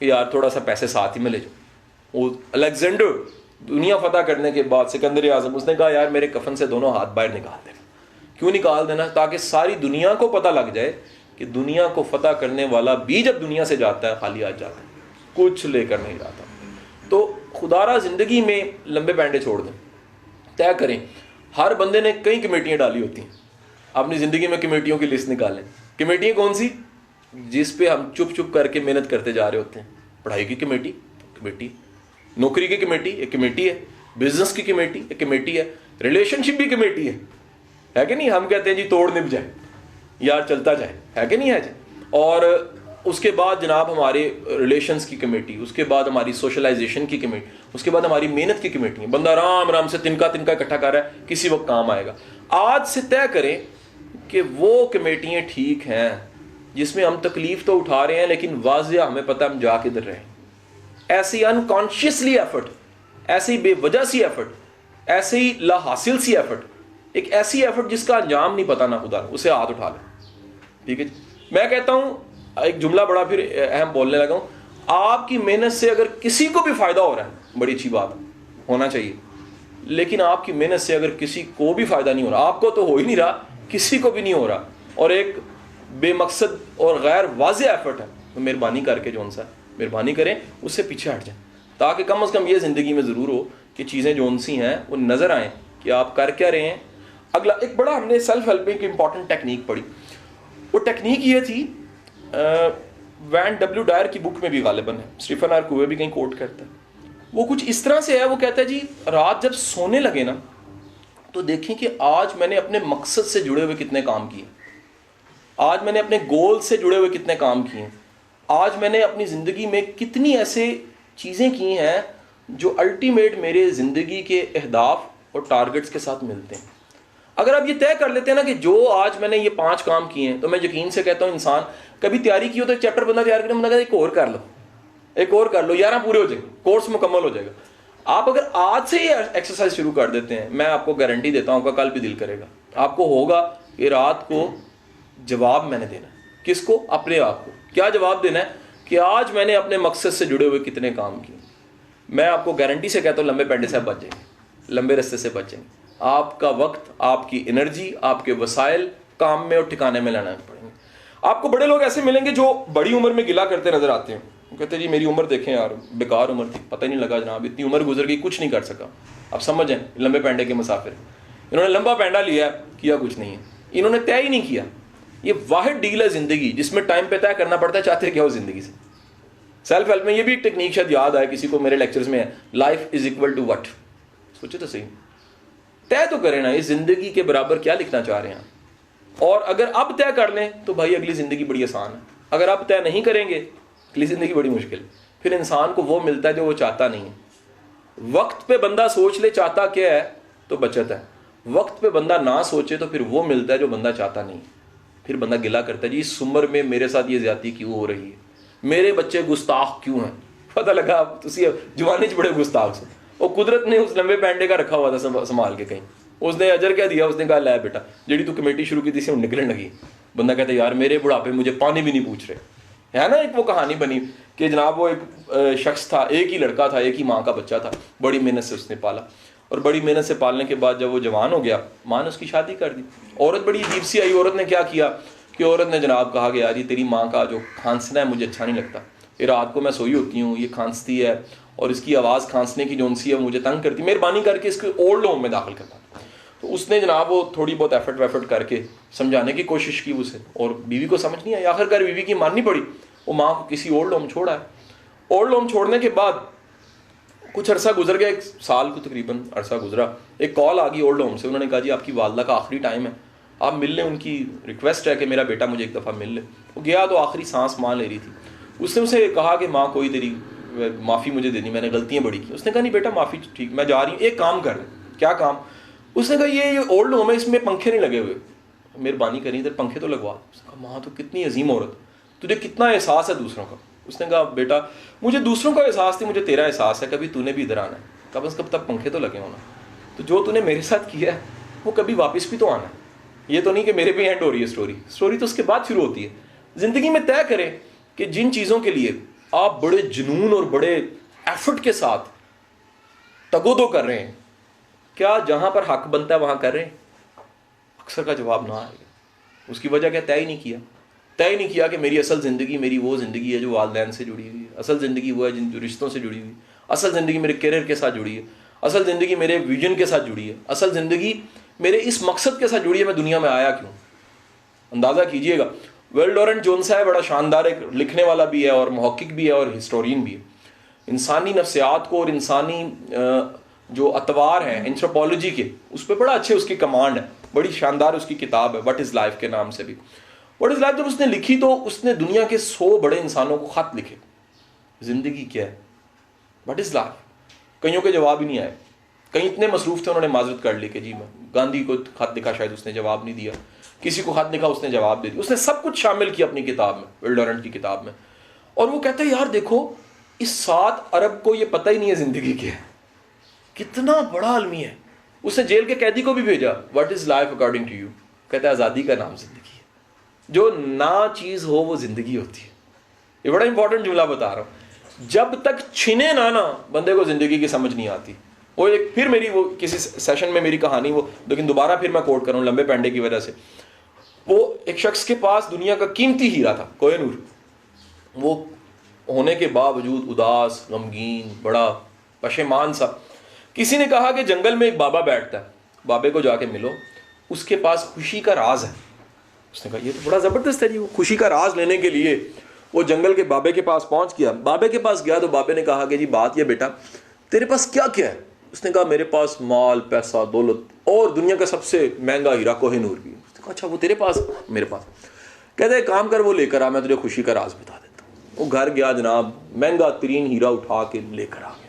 कि यार थोड़ा सा पैसे साथ ही में ले जाओ। वो अलेक्जेंडर दुनिया फतह करने के बाद सिकंदर आजम, उसने कहा यार मेरे कफन से दोनों हाथ बाहर निकाल देना। क्यों निकाल देना? ताकि सारी दुनिया को पता लग जाए कि दुनिया को फतह करने वाला भी जब दुनिया से जाता है खाली हाथ जाता है, कुछ लेकर नहीं जाता। तो खुदारा ज़िंदगी में लंबे पैंडे छोड़ दें, तय करें। हर बंदे ने कई कमेटियाँ डाली होती हैं, अपनी ज़िंदगी में कमेटियों की लिस्ट निकालें। कमेटियाँ कौन सी? जिस पे हम चुप चुप करके मेहनत करते जा रहे होते हैं। पढ़ाई की कमेटी, नौकरी की कमेटी एक कमेटी है, बिजनेस की कमेटी एक कमेटी है, रिलेशनशिप भी कमेटी है कि नहीं? हम कहते हैं जी तोड़ निभ जाए यार चलता जाए, है कि नहीं है जी? और उसके बाद जनाब हमारे रिलेशंस की कमेटी, उसके बाद हमारी सोशलाइजेशन की कमेटी, उसके बाद हमारी मेहनत की कमेटी है। बंदा आराम से तिनका इकट्ठा कर रहा है, किसी वक्त काम आएगा। आज से तय करें कि वो कमेटियाँ ठीक हैं जिसमें हम तकलीफ तो उठा रहे हैं लेकिन वाज़िया हमें पता हम जा किधर रहे हैं। ऐसी अनकॉन्शियसली एफर्ट, ऐसी बेवजह सी एफर्ट, ऐसे ही लाहासिल सी एफर्ट एक ऐसी एफर्ट जिसका अंजाम नहीं पता ना खुदा, उसे हाथ उठा ले, ठीक है। मैं कहता हूँ एक जुमला बड़ा फिर अहम बोलने लगा हूँ, आपकी मेहनत से अगर किसी को भी फायदा हो रहा है बड़ी अच्छी बात होना चाहिए, लेकिन आपकी मेहनत से अगर किसी को भी फायदा नहीं हो रहा, आपको तो हो ही नहीं रहा, किसी को भी नहीं हो रहा, और एक बेमकसद और गैर वाज़ेह एफर्ट है, तो मेहरबानी करके जो सा मेहरबानी करें उससे पीछे हट जाएं, ताकि कम से कम ये ज़िंदगी में ज़रूर हो कि चीज़ें जो सी हैं वो नज़र आएँ कि आप कर क्या रहे हैं। अगला एक बड़ा हमने सेल्फ हेल्पिंग की इंपॉर्टेंट टेक्निक पढ़ी, वो टेक्निक ये थी, वैन डब्ल्यू डायर की बुक में भी गालिबन है, स्टीफन आर कोवे भी कहीं कोट करता है, वो कुछ इस तरह से है, वो कहता है जी रात जब सोने लगे ना तो देखें कि आज मैंने अपने मकसद से जुड़े हुए कितने काम किए, आज मैंने अपने गोल से जुड़े हुए कितने काम किए, आज मैंने अपनी ज़िंदगी में कितनी ऐसे चीज़ें की हैं जो अल्टीमेट मेरे ज़िंदगी के अहदाफ और टारगेट्स के साथ मिलते हैं। अगर आप ये तय कर लेते हैं ना कि जो आज मैंने ये 5 काम किए हैं, तो मैं यकीन से कहता हूँ इंसान कभी तैयारी की हो तो एक चैप्टर बंदा तैयार करें, बंदा कहता है एक और कर लो, एक और कर लो, 11 पूरे हो जाएंगे, कोर्स मुकम्मल हो जाएगा। आप अगर आज से ही एक्सरसाइज शुरू कर देते हैं, मैं आपको गारंटी देता हूँ आपका कल भी दिल करेगा, आपको होगा कि रात को जवाब मैंने देना है। किसको? अपने आप को। क्या जवाब देना है कि आज मैंने अपने मकसद से जुड़े हुए कितने काम किए। मैं आपको गारंटी से कहता हूँ लंबे पैंडे से बच जाएंगे, लंबे रास्ते से बच जाएंगे। आपका वक्त, आपकी एनर्जी, आपके वसाइल काम में और ठिकाने में लाना पड़ेंगे। आपको बड़े लोग ऐसे मिलेंगे जो बड़ी उम्र में गिला करते नजर आते हैं, कहते हैं जी मेरी उम्र देखें यार, बेकार उम्र थी, पता ही नहीं लगा जनाब, इतनी उम्र गुजर गई, कुछ नहीं कर सका। आप समझ जाएं लंबे पैंडे के मुसाफिर, इन्होंने लंबा पैंडा लिया, किया कुछ नहीं है, इन्होंने तय ही नहीं किया। ये वाहिद डील है जिंदगी जिसमें टाइम पे तय करना पड़ता है, चाहते क्या हो जिंदगी से। सेल्फ हेल्प में ये भी एक टेक्निक शायद याद आया किसी को, मेरे लेक्चर्स में है, life is equal to what. सोचे तो सही, तय तो करें ना इस जिंदगी के बराबर क्या लिखना चाह रहे हैं, और अगर अब तय कर लें तो भाई अगली जिंदगी बड़ी आसान है। अगर आप तय नहीं करेंगे अगली जिंदगी बड़ी मुश्किल। फिर इंसान को वो मिलता है जो वो चाहता नहीं है। वक्त पे बंदा सोच ले चाहता क्या है तो बचत है, वक्त पे बंदा ना सोचे तो फिर वो मिलता है जो बंदा चाहता नहीं। फिर बंदा गिला करता है जी इस उम्र में मेरे साथ ये ज्यादती क्यों हो रही है, मेरे बच्चे गुस्ताख क्यों हैं। पता लगा जवानी बड़े गुस्ताख से, और कुदरत ने उस लंबे पैंडे का रखा हुआ था संभाल के कहीं, उसने अजर क्या दिया, उसने कहा लै बेटा जी तू कमेटी शुरू की थी से निकलने लगी। बंदा कहता यार मेरे बुढ़ापे मुझे पानी भी नहीं पूछ रहे, है ना। एक वो कहानी बनी कि जनाब वो एक शख्स था, एक ही लड़का था, एक ही माँ का बच्चा था, बड़ी मेहनत से उसने पाला, और बड़ी मेहनत से पालने के बाद जब वो जवान हो गया माँ ने उसकी शादी कर दी। औरत बड़ी अजीब सी आई, औरत ने क्या किया कि औरत ने जनाब कहा कि यार ये तेरी माँ का जो खांसना है मुझे अच्छा नहीं लगता, ये रात को मैं सोई होती हूँ ये खांसती है और इसकी आवाज़ खांसने की जो सी है मुझे तंग करती, मेहरबानी करके इसके ओल्ड होम में दाखिल करना। तो उसने जनाब वो थोड़ी बहुत एफर्ट वेफर्ट करके समझाने की कोशिश की उसे, और बीवी को समझ नहीं आई, आखिरकार बीवी की माननी पड़ी, वो माँ को किसी ओल्ड होम छोड़ा है। ओल्ड होम छोड़ने के बाद कुछ अरसा गुजर गया, 1 साल को तकरीबन अरसा गुजरा, एक कॉल आ गई ओल्ड होम से, उन्होंने कहा जी आपकी वालदा का आखिरी टाइम है, आप मिल लें, उनकी रिक्वेस्ट है कि मेरा बेटा मुझे एक दफ़ा मिल ले। वो गया तो आखिरी सांस माँ ले रही थी, उसने उसे कहा कि माँ कोई तेरी माफ़ी मुझे देनी, मैंने गलतियाँ बड़ी की। उसने कहा नहीं बेटा माफ़ी ठीक, मैं जा रही हूँ, एक काम कर ले। क्या काम? उसने कहा ये ओल्ड होम है इसमें पंखे नहीं लगे हुए, मेहरबानी करी इधर पंखे तो लगवा। उसने कहा माँ तो कितनी अजीम औरत, तुझे कितना एहसास है दूसरों का। उसने कहा बेटा मुझे दूसरों का एहसास नहीं, मुझे तेरा एहसास है, कभी तूने भी इधर आना है, कब से कब तक पंखे तो लगे होना, तो जो तूने मेरे साथ किया है वो कभी वापस भी तो आना है, ये तो नहीं कि मेरे पे एंड हो रही है स्टोरी तो उसके बाद शुरू होती है। ज़िंदगी में तय करें कि जिन चीज़ों के लिए आप बड़े जुनून और बड़े एफर्ट के साथ तगोदो कर रहे हैं, क्या जहाँ पर हक बनता है वहाँ कर रहे हैं? अक्सर का जवाब ना आएगा। उसकी वजह क्या? तय ही नहीं किया कि मेरी असल ज़िंदगी मेरी वो ज़िंदगी है जो वालिदैन से जुड़ी हुई है, असल ज़िंदगी वो है जिन जो रिश्तों से जुड़ी हुई है, असल ज़िंदगी मेरे करियर के साथ जुड़ी है, असल ज़िंदगी मेरे विजन के साथ जुड़ी है, असल ज़िंदगी मेरे इस मकसद के साथ जुड़ी है, मैं दुनिया में आया क्यों। अंदाज़ा कीजिएगा, वेल डोरेंट जोन्स है बड़ा शानदार एक लिखने वाला भी है और मुहक्किक भी है और हिस्टोरियन भी है। इंसानी नफ्सियात को और इंसानी जो अतवार हैं एंथ्रोपोलॉजी के, उस पर बड़ा अच्छे उसकी कमांड है, बड़ी शानदार उसकी किताब है व्हाट इज़ लाइफ के नाम से भी। व्हाट इज़ लाइफ जब उसने लिखी तो उसने दुनिया के 100 बड़े इंसानों को ख़त लिखे, ज़िंदगी क्या है, व्हाट इज़ लाइफ। कईयों के जवाब ही नहीं आए, कई इतने मसरूफ़ थे उन्होंने माजरत कर ली कि जी मैं गांधी को खत लिखा शायद उसने जवाब नहीं दिया, किसी को खत लिखा उसने जवाब दे दिया, उसने सब कुछ शामिल किया अपनी किताब में, विल डोरेंट की किताब में। और वो कहते हैं यार देखो इस 7 अरब को ये पता ही नहीं है ज़िंदगी क्या है, कितना बड़ा आलमी है, उसने जेल के कैदी को भी भेजा, what is life according to you? कहता है आज़ादी का नाम जिंदगी है। जो ना चीज़ हो वो जिंदगी होती है। ये बड़ा इंपॉर्टेंट जुमला बता रहा हूँ। जब तक छिने ना बंदे को जिंदगी की समझ नहीं आती। वो एक फिर मेरी वो किसी सेशन में मेरी कहानी वो, लेकिन दोबारा फिर मैं कोट करूँ लंबे पैंडे की वजह से। वो एक शख्स के पास दुनिया का कीमती हीरा था, कोहिनूर। वो होने के बावजूद उदास, गमगीन, बड़ा पशेमान सा। किसी ने कहा कि जंगल में एक बाबा बैठता है, बाबे को जाके मिलो, उसके पास खुशी का राज है। उसने कहा ये तो बड़ा ज़बरदस्त है जी। वो खुशी का राज लेने के लिए वो जंगल के बाबे के पास पहुंच गया। बाबे के पास गया तो बाबे ने कहा कि जी बात ये बेटा, तेरे पास क्या क्या है? उसने कहा मेरे पास माल, पैसा, दौलत और दुनिया का सबसे महंगा हीरा कोहिनूर भी। उसने कहा अच्छा वो तेरे पास? मेरे पास। कहते हैं काम कर, वो लेकर आ, मैं तुझे खुशी का राज बता देता हूँ। वो घर गया जनाब, महंगा तरीन हीरा उठा के लेकर आ गया।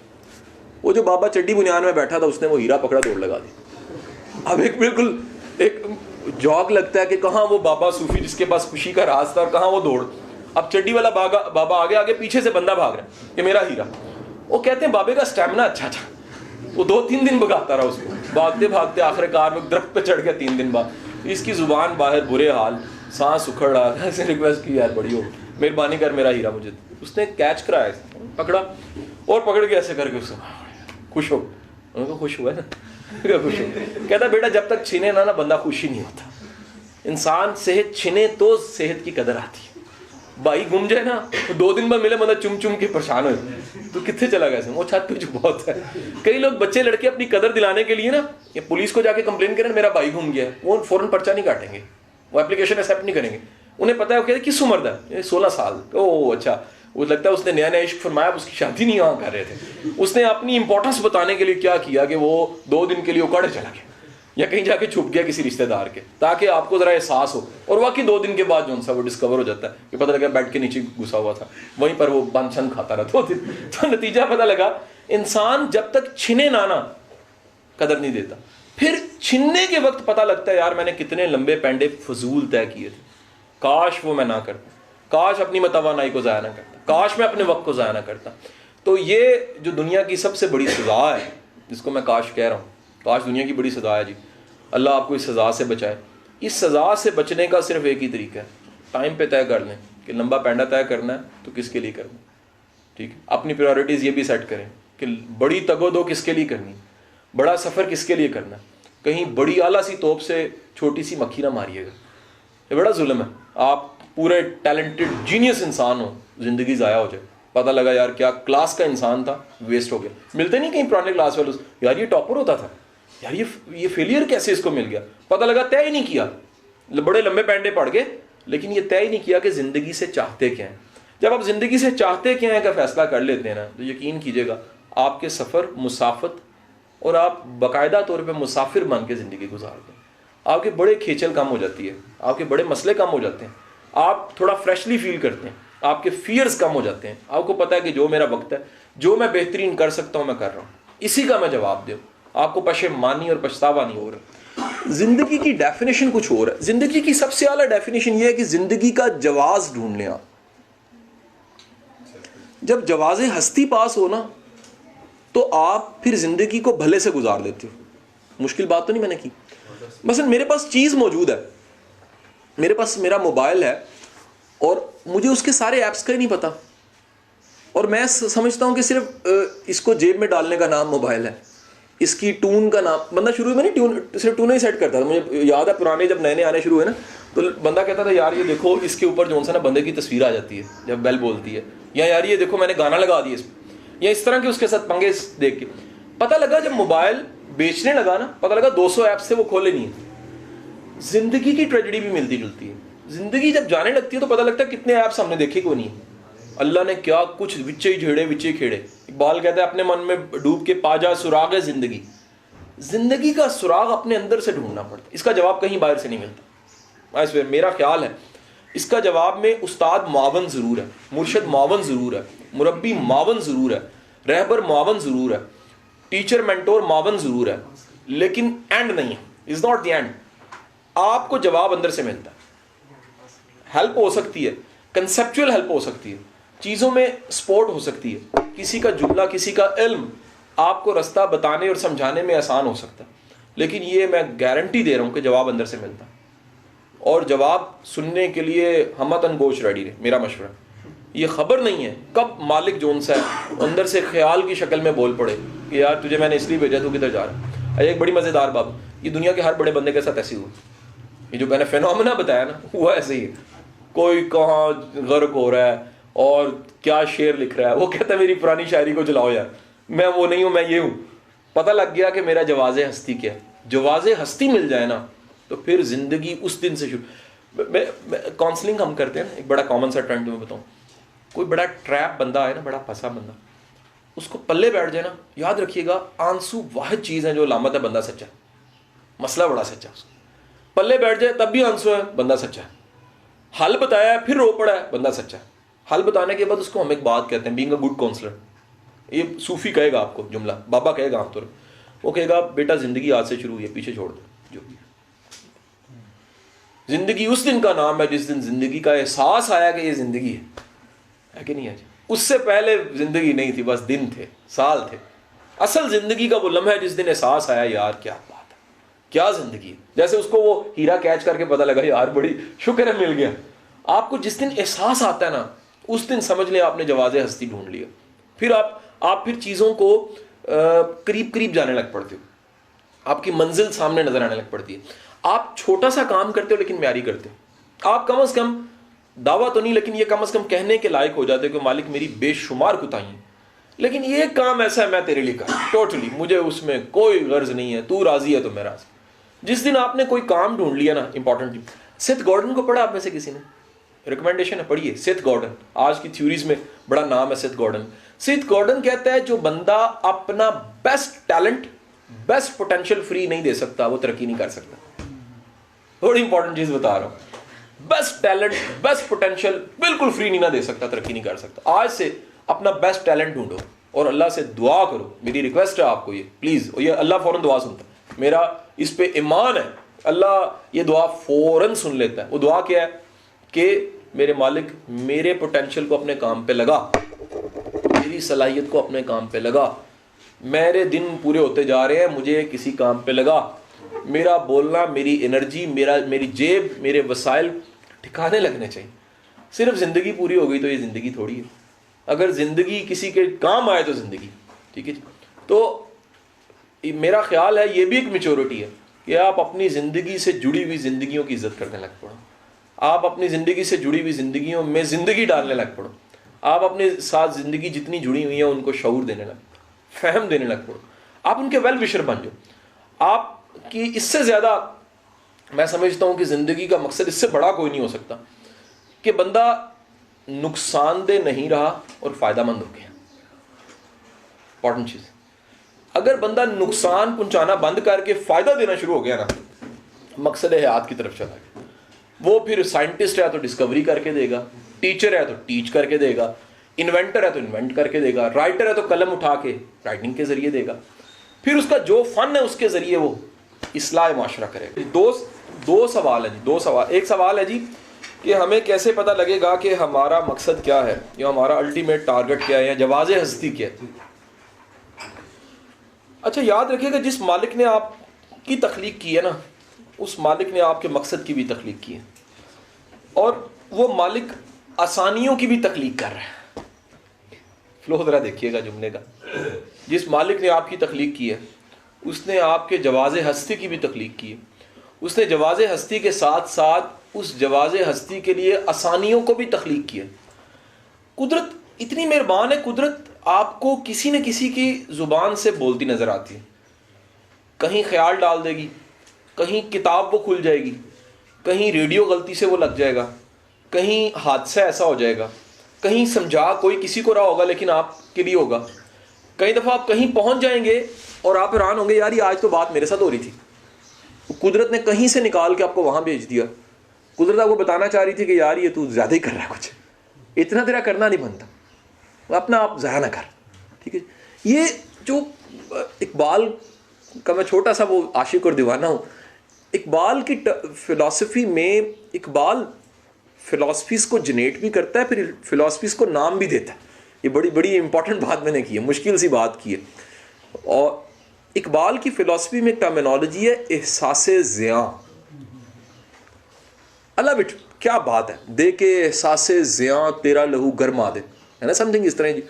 वो जो बाबा चड्डी बुनियान में बैठा था उसने वो हीरा पकड़ा, दौड़ लगा दी। अब एक बिल्कुल एक जौक लगता है कि कहाँ वो बाबा सूफी जिसके पास खुशी का राज था और कहाँ वो दौड़। अब चड्डी वाला बाबा आगे आगे, पीछे से बंदा भाग रहा है कि मेरा हीरा। वो कहते हैं बाबे का स्टैमिना अच्छा था, वो 2-3 दिन भगाता रहा उसको, भागते भागते आखिरकार में दरख्त पे चढ़ गया 3 दिन बाद। इसकी जुबान बाहर, बुरे हाल, सांस उखड़ रहा। ऐसे रिक्वेस्ट की यार बड़ी हो, मेहरबानी कर मेरा हीरा मुझे। उसने कैच कराया, पकड़ा और पकड़ के ऐसे करके उसको खुश हो। उनको खुश हुआ ना, खुश हो। कहता बेटा जब तक छीने ना बंदा खुश ही नहीं होता। इंसान सेहत छीने तो सेहत की कदर आती है। भाई गुम जाए ना, 2 दिन बाद मिले बंदा चुम चुम के परेशान हो तो कितने चला गया? वो छत पे जो बहुत है। कई लोग बच्चे लड़के अपनी कदर दिलाने के लिए ना ये पुलिस को जाके कंप्लेन करें मेरा भाई घूम गया, वो फौरन पर्चा नहीं काटेंगे, वो एप्लीकेशन एक्सेप्ट नहीं करेंगे। उन्हें पता है, वो कहते किस उम्र का? 16 साल। ओह अच्छा, वो लगता है उसने नया नया इश्क फरमाया, उसकी शादी नहीं वहाँ कर रहे थे। उसने अपनी इंपॉर्टेंस बताने के लिए क्या किया कि वो 2 दिन के लिए उकड़े चला गया या कहीं जाके छुप गया किसी रिश्तेदार के, ताकि आपको जरा एहसास हो। और वाकई 2 दिन के बाद जो सा वो डिस्कवर हो जाता है कि पता लगा बेड के नीचे घुसा हुआ था, वहीं पर वो बंद छन खाता रहा 2 दिन। तो नतीजा पता लगा इंसान जब तक छिने ना कदर नहीं देता। फिर छिनने के वक्त पता लगता है यार मैंने कितने लंबे पैंडे फजूल तय किए थे, काश वो मैं ना करता, काश अपनी मतवानाई को ज़ाया ना करता, काश मैं अपने वक्त को ज़ाया ना करता। तो ये जो दुनिया की सबसे बड़ी सज़ा है, जिसको मैं काश कह रहा हूँ, काश दुनिया की बड़ी सज़ा है जी, अल्लाह आपको इस सज़ा से बचाए। इस सज़ा से बचने का सिर्फ एक ही तरीका है, टाइम पे तय कर लें कि लंबा पैंडा तय करना है तो किसके लिए करना है। ठीक है, अपनी प्रायोरिटीज़ ये भी सेट करें कि बड़ी तगोदो किसके लिए करनी, बड़ा सफ़र किसके लिए करना है। कहीं बड़ी आला सी तोप से छोटी सी मक्खी ना मारिएगा, ये बड़ा जुल्म है। आप पूरे टैलेंटेड जीनियस इंसान हो, ज़िंदगी ज़ाया हो जाए, पता लगा यार क्या क्लास का इंसान था, वेस्ट हो गया। मिलते नहीं कहीं पुराने क्लास वालों, यार ये टॉपर होता था, यार ये फेलियर कैसे इसको मिल गया, पता लगा तय ही नहीं किया, बड़े लंबे पैंडे पड़ गए, लेकिन ये तय ही नहीं किया कि ज़िंदगी से चाहते क्या हैं। जब आप ज़िंदगी से चाहते क्या हैं का फैसला कर लेते हैं ना, तो यकीन कीजिएगा आपके सफ़र, मुसाफत और आप बाकायदा तौर पे मुसाफिर बन के ज़िंदगी गुजारते हैं। आपके बड़े खेचल कम हो जाती है, आपके बड़े मसले कम हो जाते हैं, आप थोड़ा फ्रेशली फील करते हैं, आपके फियर्स कम हो जाते हैं। आपको पता है कि जो मेरा वक्त है, जो मैं बेहतरीन कर सकता हूँ मैं कर रहा हूँ, इसी का मैं जवाब दूँ। आपको पशेमानी और पछतावा नहीं हो रहा। जिंदगी की डेफिनेशन कुछ और है। जिंदगी की सबसे आला डेफिनेशन ये है कि जिंदगी का जवाज ढूंढ लें आप। जब जवाज़े हस्ती पास हो ना, तो आप फिर जिंदगी को भले से गुजार लेते हो। मुश्किल बात तो नहीं मैंने की। मसलन मेरे पास चीज़ मौजूद है, मेरे पास मेरा मोबाइल है और मुझे उसके सारे ऐप्स का ही नहीं पता, और मैं समझता हूँ कि सिर्फ इसको जेब में डालने का नाम मोबाइल है, इसकी टून का नाम। बंदा शुरू में नहीं सिर्फ टून ही सेट करता था। मुझे याद है पुराने जब नए नए आने शुरू हुए ना, तो बंदा कहता था यार ये देखो इसके ऊपर जो सा ना बंदे की तस्वीर आ जाती है जब बेल बोलती है, या यार ये देखो मैंने गाना लगा दिया इसमें, या इस तरह के उसके साथ पंगे देख के। पता लगा जब मोबाइल बेचने लगा ना, पता लगा 200 ऐप से वो खोले नहीं है। जिंदगी की ट्रेजेडी भी मिलती जुलती है। जिंदगी जब जाने लगती है तो पता लगता है कितने ऐप्स हमने देखे को नहीं है। अल्लाह ने क्या कुछ विच्चे ही झेड़े विच्चे खेड़े। इकबाल कहता है अपने मन में डूब के पा जा सुराग है जिंदगी। जिंदगी का सुराग अपने अंदर से ढूंढना पड़ता है, इसका जवाब कहीं बाहर से नहीं मिलता। मेरा ख्याल है इसका जवाब में उस्ताद मावन ज़रूर है, मुर्शद मावन ज़रूर है, मुरब्बी मावन ज़रूर है, रहबर मावन ज़रूर है, टीचर मेंटोर मावन ज़रूर है, लेकिन एंड नहीं है, इज़ नॉट द एंड। आपको जवाब अंदर से मिलता है। हेल्प हो सकती है, कंसेप्चुअल हेल्प हो सकती है, चीज़ों में सपोर्ट हो सकती है, किसी का जुमला किसी का इल्म आपको रास्ता बताने और समझाने में आसान हो सकता है, लेकिन ये मैं गारंटी दे रहा हूँ कि जवाब अंदर से मिलता, और जवाब सुनने के लिए हमतन गोश रेडी रहे। मेरा मशवरा, ये खबर नहीं है कब मालिक जोन सा है अंदर से ख्याल की शक्ल में बोल पड़े कि यार तुझे मैंने इसलिए भेजा, तू किधर जा रहा है। एक बड़ी मज़ेदार बात, ये दुनिया के हर बड़े बंदे के साथ ऐसे हुआ, ये जो मैंने फिनोमेना बताया ना वो ऐसे ही है। कोई कहाँ गर्क हो रहा है और क्या शेर लिख रहा है, वो कहता है मेरी पुरानी शायरी को जलाओ यार, मैं वो नहीं हूँ, मैं ये हूँ। पता लग गया कि मेरा जवाज़े हस्ती क्या है। जवाज़े हस्ती मिल जाए ना तो फिर ज़िंदगी उस दिन से शुरू। काउंसलिंग हम करते हैं ना, एक बड़ा कॉमन सा ट्रेंड मैं बताऊँ, कोई बड़ा ट्रैप बंदा है ना, बड़ा फंसा बंदा, उसको पल्ले बैठ जाए ना, याद रखिएगा आंसू वाहिद चीज़ है जो लामत है बंदा सच्चा, मसला बड़ा सच्चा। उसको पल्ले बैठ जाए तब भी आंसू है, बंदा सच्चा है। हल बताया है फिर रो पड़ा है, बंदा सच्चा है। हल बताने के बाद उसको हम एक बात कहते हैं, बीइंग अ गुड काउंसलर। ये सूफी कहेगा आपको जुमला, बाबा कहेगा आमतौर, वो कहेगा बेटा जिंदगी आज से शुरू हुई है, पीछे छोड़ दो जो भी। जिंदगी उस दिन का नाम है जिस दिन जिंदगी का एहसास आया कि ये जिंदगी है कि नहीं है। उससे पहले जिंदगी नहीं थी, बस दिन थे, साल थे। असल जिंदगी का वो लम्हा है जिस दिन एहसास आया यार क्या बात है, क्या जिंदगी है। जैसे उसको वो हीरा कैच करके पता लगा यार बड़ी शुक्र है मिल गया। आपको जिस दिन एहसास आता है ना, उस दिन समझ लें आपने जवाज़े हस्ती ढूंढ लिया। फिर आप फिर चीज़ों को करीब करीब जाने लग पड़ते हो, आपकी मंजिल सामने नजर आने लग पड़ती है। आप छोटा सा काम करते हो लेकिन म्यारी करते हो। आप कम से कम दावा तो नहीं, लेकिन ये कम से कम कहने के लायक हो जाते हो कि मालिक मेरी बेशुमार कुताही है, लेकिन ये काम ऐसा है मैं तेरे लिए कर टोटली, मुझे उसमें कोई गर्ज नहीं है, तू राजी है तो मैं राजी। जिस दिन आपने कोई काम ढूंढ लिया ना, इंपॉर्टेंट, सेथ गॉर्डन को पढ़ा आप में से किसी ने? रिकमेंडेशन है, पढ़िए सेथ गॉर्डन। आज की थ्योरीज में बड़ा नाम है सेथ गॉर्डन। सेथ गॉर्डन कहता है जो बंदा अपना best talent, best potential free नहीं दे सकता, वो तरक्की नहीं कर सकता। थोड़ी इंपॉर्टेंट चीज बता रहा हूं, बेस्ट टैलेंट, बेस्ट पोटेंशियल बिल्कुल फ्री नहीं ना दे सकता, तरक्की नहीं कर सकता। आज से अपना बेस्ट टैलेंट ढूंढो और अल्लाह से दुआ करो। मेरी रिक्वेस्ट है आपको ये प्लीज, और ये अल्लाह फौरन दुआ सुनता है, मेरा इस पे ईमान है, अल्लाह ये दुआ फौरन सुन लेता है। वो दुआ क्या है कि मेरे मालिक मेरे पोटेंशियल को अपने काम पे लगा, मेरी सलाहियत को अपने काम पे लगा, मेरे दिन पूरे होते जा रहे हैं, मुझे किसी काम पे लगा, मेरा बोलना, मेरी एनर्जी, मेरी जेब, मेरे वसाइल ठिकाने लगने चाहिए। सिर्फ ज़िंदगी पूरी हो गई तो ये ज़िंदगी थोड़ी है। अगर ज़िंदगी किसी के काम आए तो ज़िंदगी, ठीक है। तो मेरा ख्याल है ये भी एक मैच्योरिटी है कि आप अपनी ज़िंदगी से जुड़ी हुई ज़िंदगियों की इज्जत करने लग पड़ो, आप अपनी ज़िंदगी से जुड़ी हुई ज़िंदगियों में ज़िंदगी डालने लग पड़ो, आप अपने साथ ज़िंदगी जितनी जुड़ी हुई है उनको शऊर देने लग, फहम देने लग पड़ो, आप उनके वेल विशर बन जाओ। आपकी इससे ज़्यादा मैं समझता हूँ कि ज़िंदगी का मकसद इससे बड़ा कोई नहीं हो सकता कि बंदा नुकसानदेह नहीं रहा और फ़ायदामंद हो गया। इंपॉर्टेंट चीज़, अगर बंदा नुकसान पहुँचाना बंद करके फ़ायदा देना शुरू हो गया ना, मकसद हयात की तरफ चला गया। वो फिर साइंटिस्ट है तो डिस्कवरी करके देगा, टीचर है तो टीच करके देगा, इन्वेंटर है तो इन्वेंट करके देगा, राइटर है तो कलम उठा के राइटिंग के ज़रिए देगा, फिर उसका जो फ़न है उसके ज़रिए वो इस्लाह माशरा करेगा। दो सवाल है जी, दो सवाल। एक सवाल है जी कि हमें कैसे पता लगेगा कि हमारा मकसद क्या है या हमारा अल्टीमेट टारगेट क्या है या जवाज़े हस्ती क्या है। अच्छा याद रखिएगा, जिस मालिक ने आपकी तख्लीक की है ना, उस मालिक ने आपके मकसद की भी तख्लीक की है, और वो मालिक आसानियों की भी तख्लीक कर रहा है। फ्लो ज़रा देखिएगा जुमले का। जिस मालिक ने आपकी तख्लीक की है उसने आपके जवाज़े हस्ती की भी तख्लीक की है। उसने जवाज़े हस्ती के साथ साथ उस जवाज़े हस्ती के लिए आसानियों को भी तख्लीक किया। कुदरत इतनी मेहरबान है, कुदरत आपको किसी न किसी की ज़ुबान से बोलती नज़र आती है। कहीं ख्याल डाल देगी, कहीं किताब वो खुल जाएगी, कहीं रेडियो गलती से वो लग जाएगा, कहीं हादसा ऐसा हो जाएगा, कहीं समझा कोई किसी को रहा होगा लेकिन आपके लिए होगा। कई दफ़ा आप कहीं पहुंच जाएंगे और आप हैरान होंगे यार ये आज तो बात मेरे साथ हो रही थी, कुदरत ने कहीं से निकाल के आपको वहां भेज दिया। कुदरत आपको बताना चाह रही थी कि यार ये तू ज़्यादा ही कर रहा है, कुछ इतना तेरा करना नहीं बनता, अपना आप ज़ाया ना कर, ठीक है। ये जो इकबाल का, मैं छोटा सा वो आशिक और दीवाना हूँ, इकबाल की फ़िलासफ़ी में इकबाल फ़िलासफ़ीज़ को जनरेट भी करता है, फिर फ़िलासफ़ीज़ को नाम भी देता है। ये बड़ी बड़ी इंपॉर्टेंट बात मैंने की है, मुश्किल सी बात की है। और इकबाल की फिलॉसफी में टर्मिनोलॉजी है एहसासे ज़िया। अल्लाह बिट क्या बात है, दे के एहसासे ज़िया तेरा लहू गरमा दे, है ना, समथिंग इस तरह जी।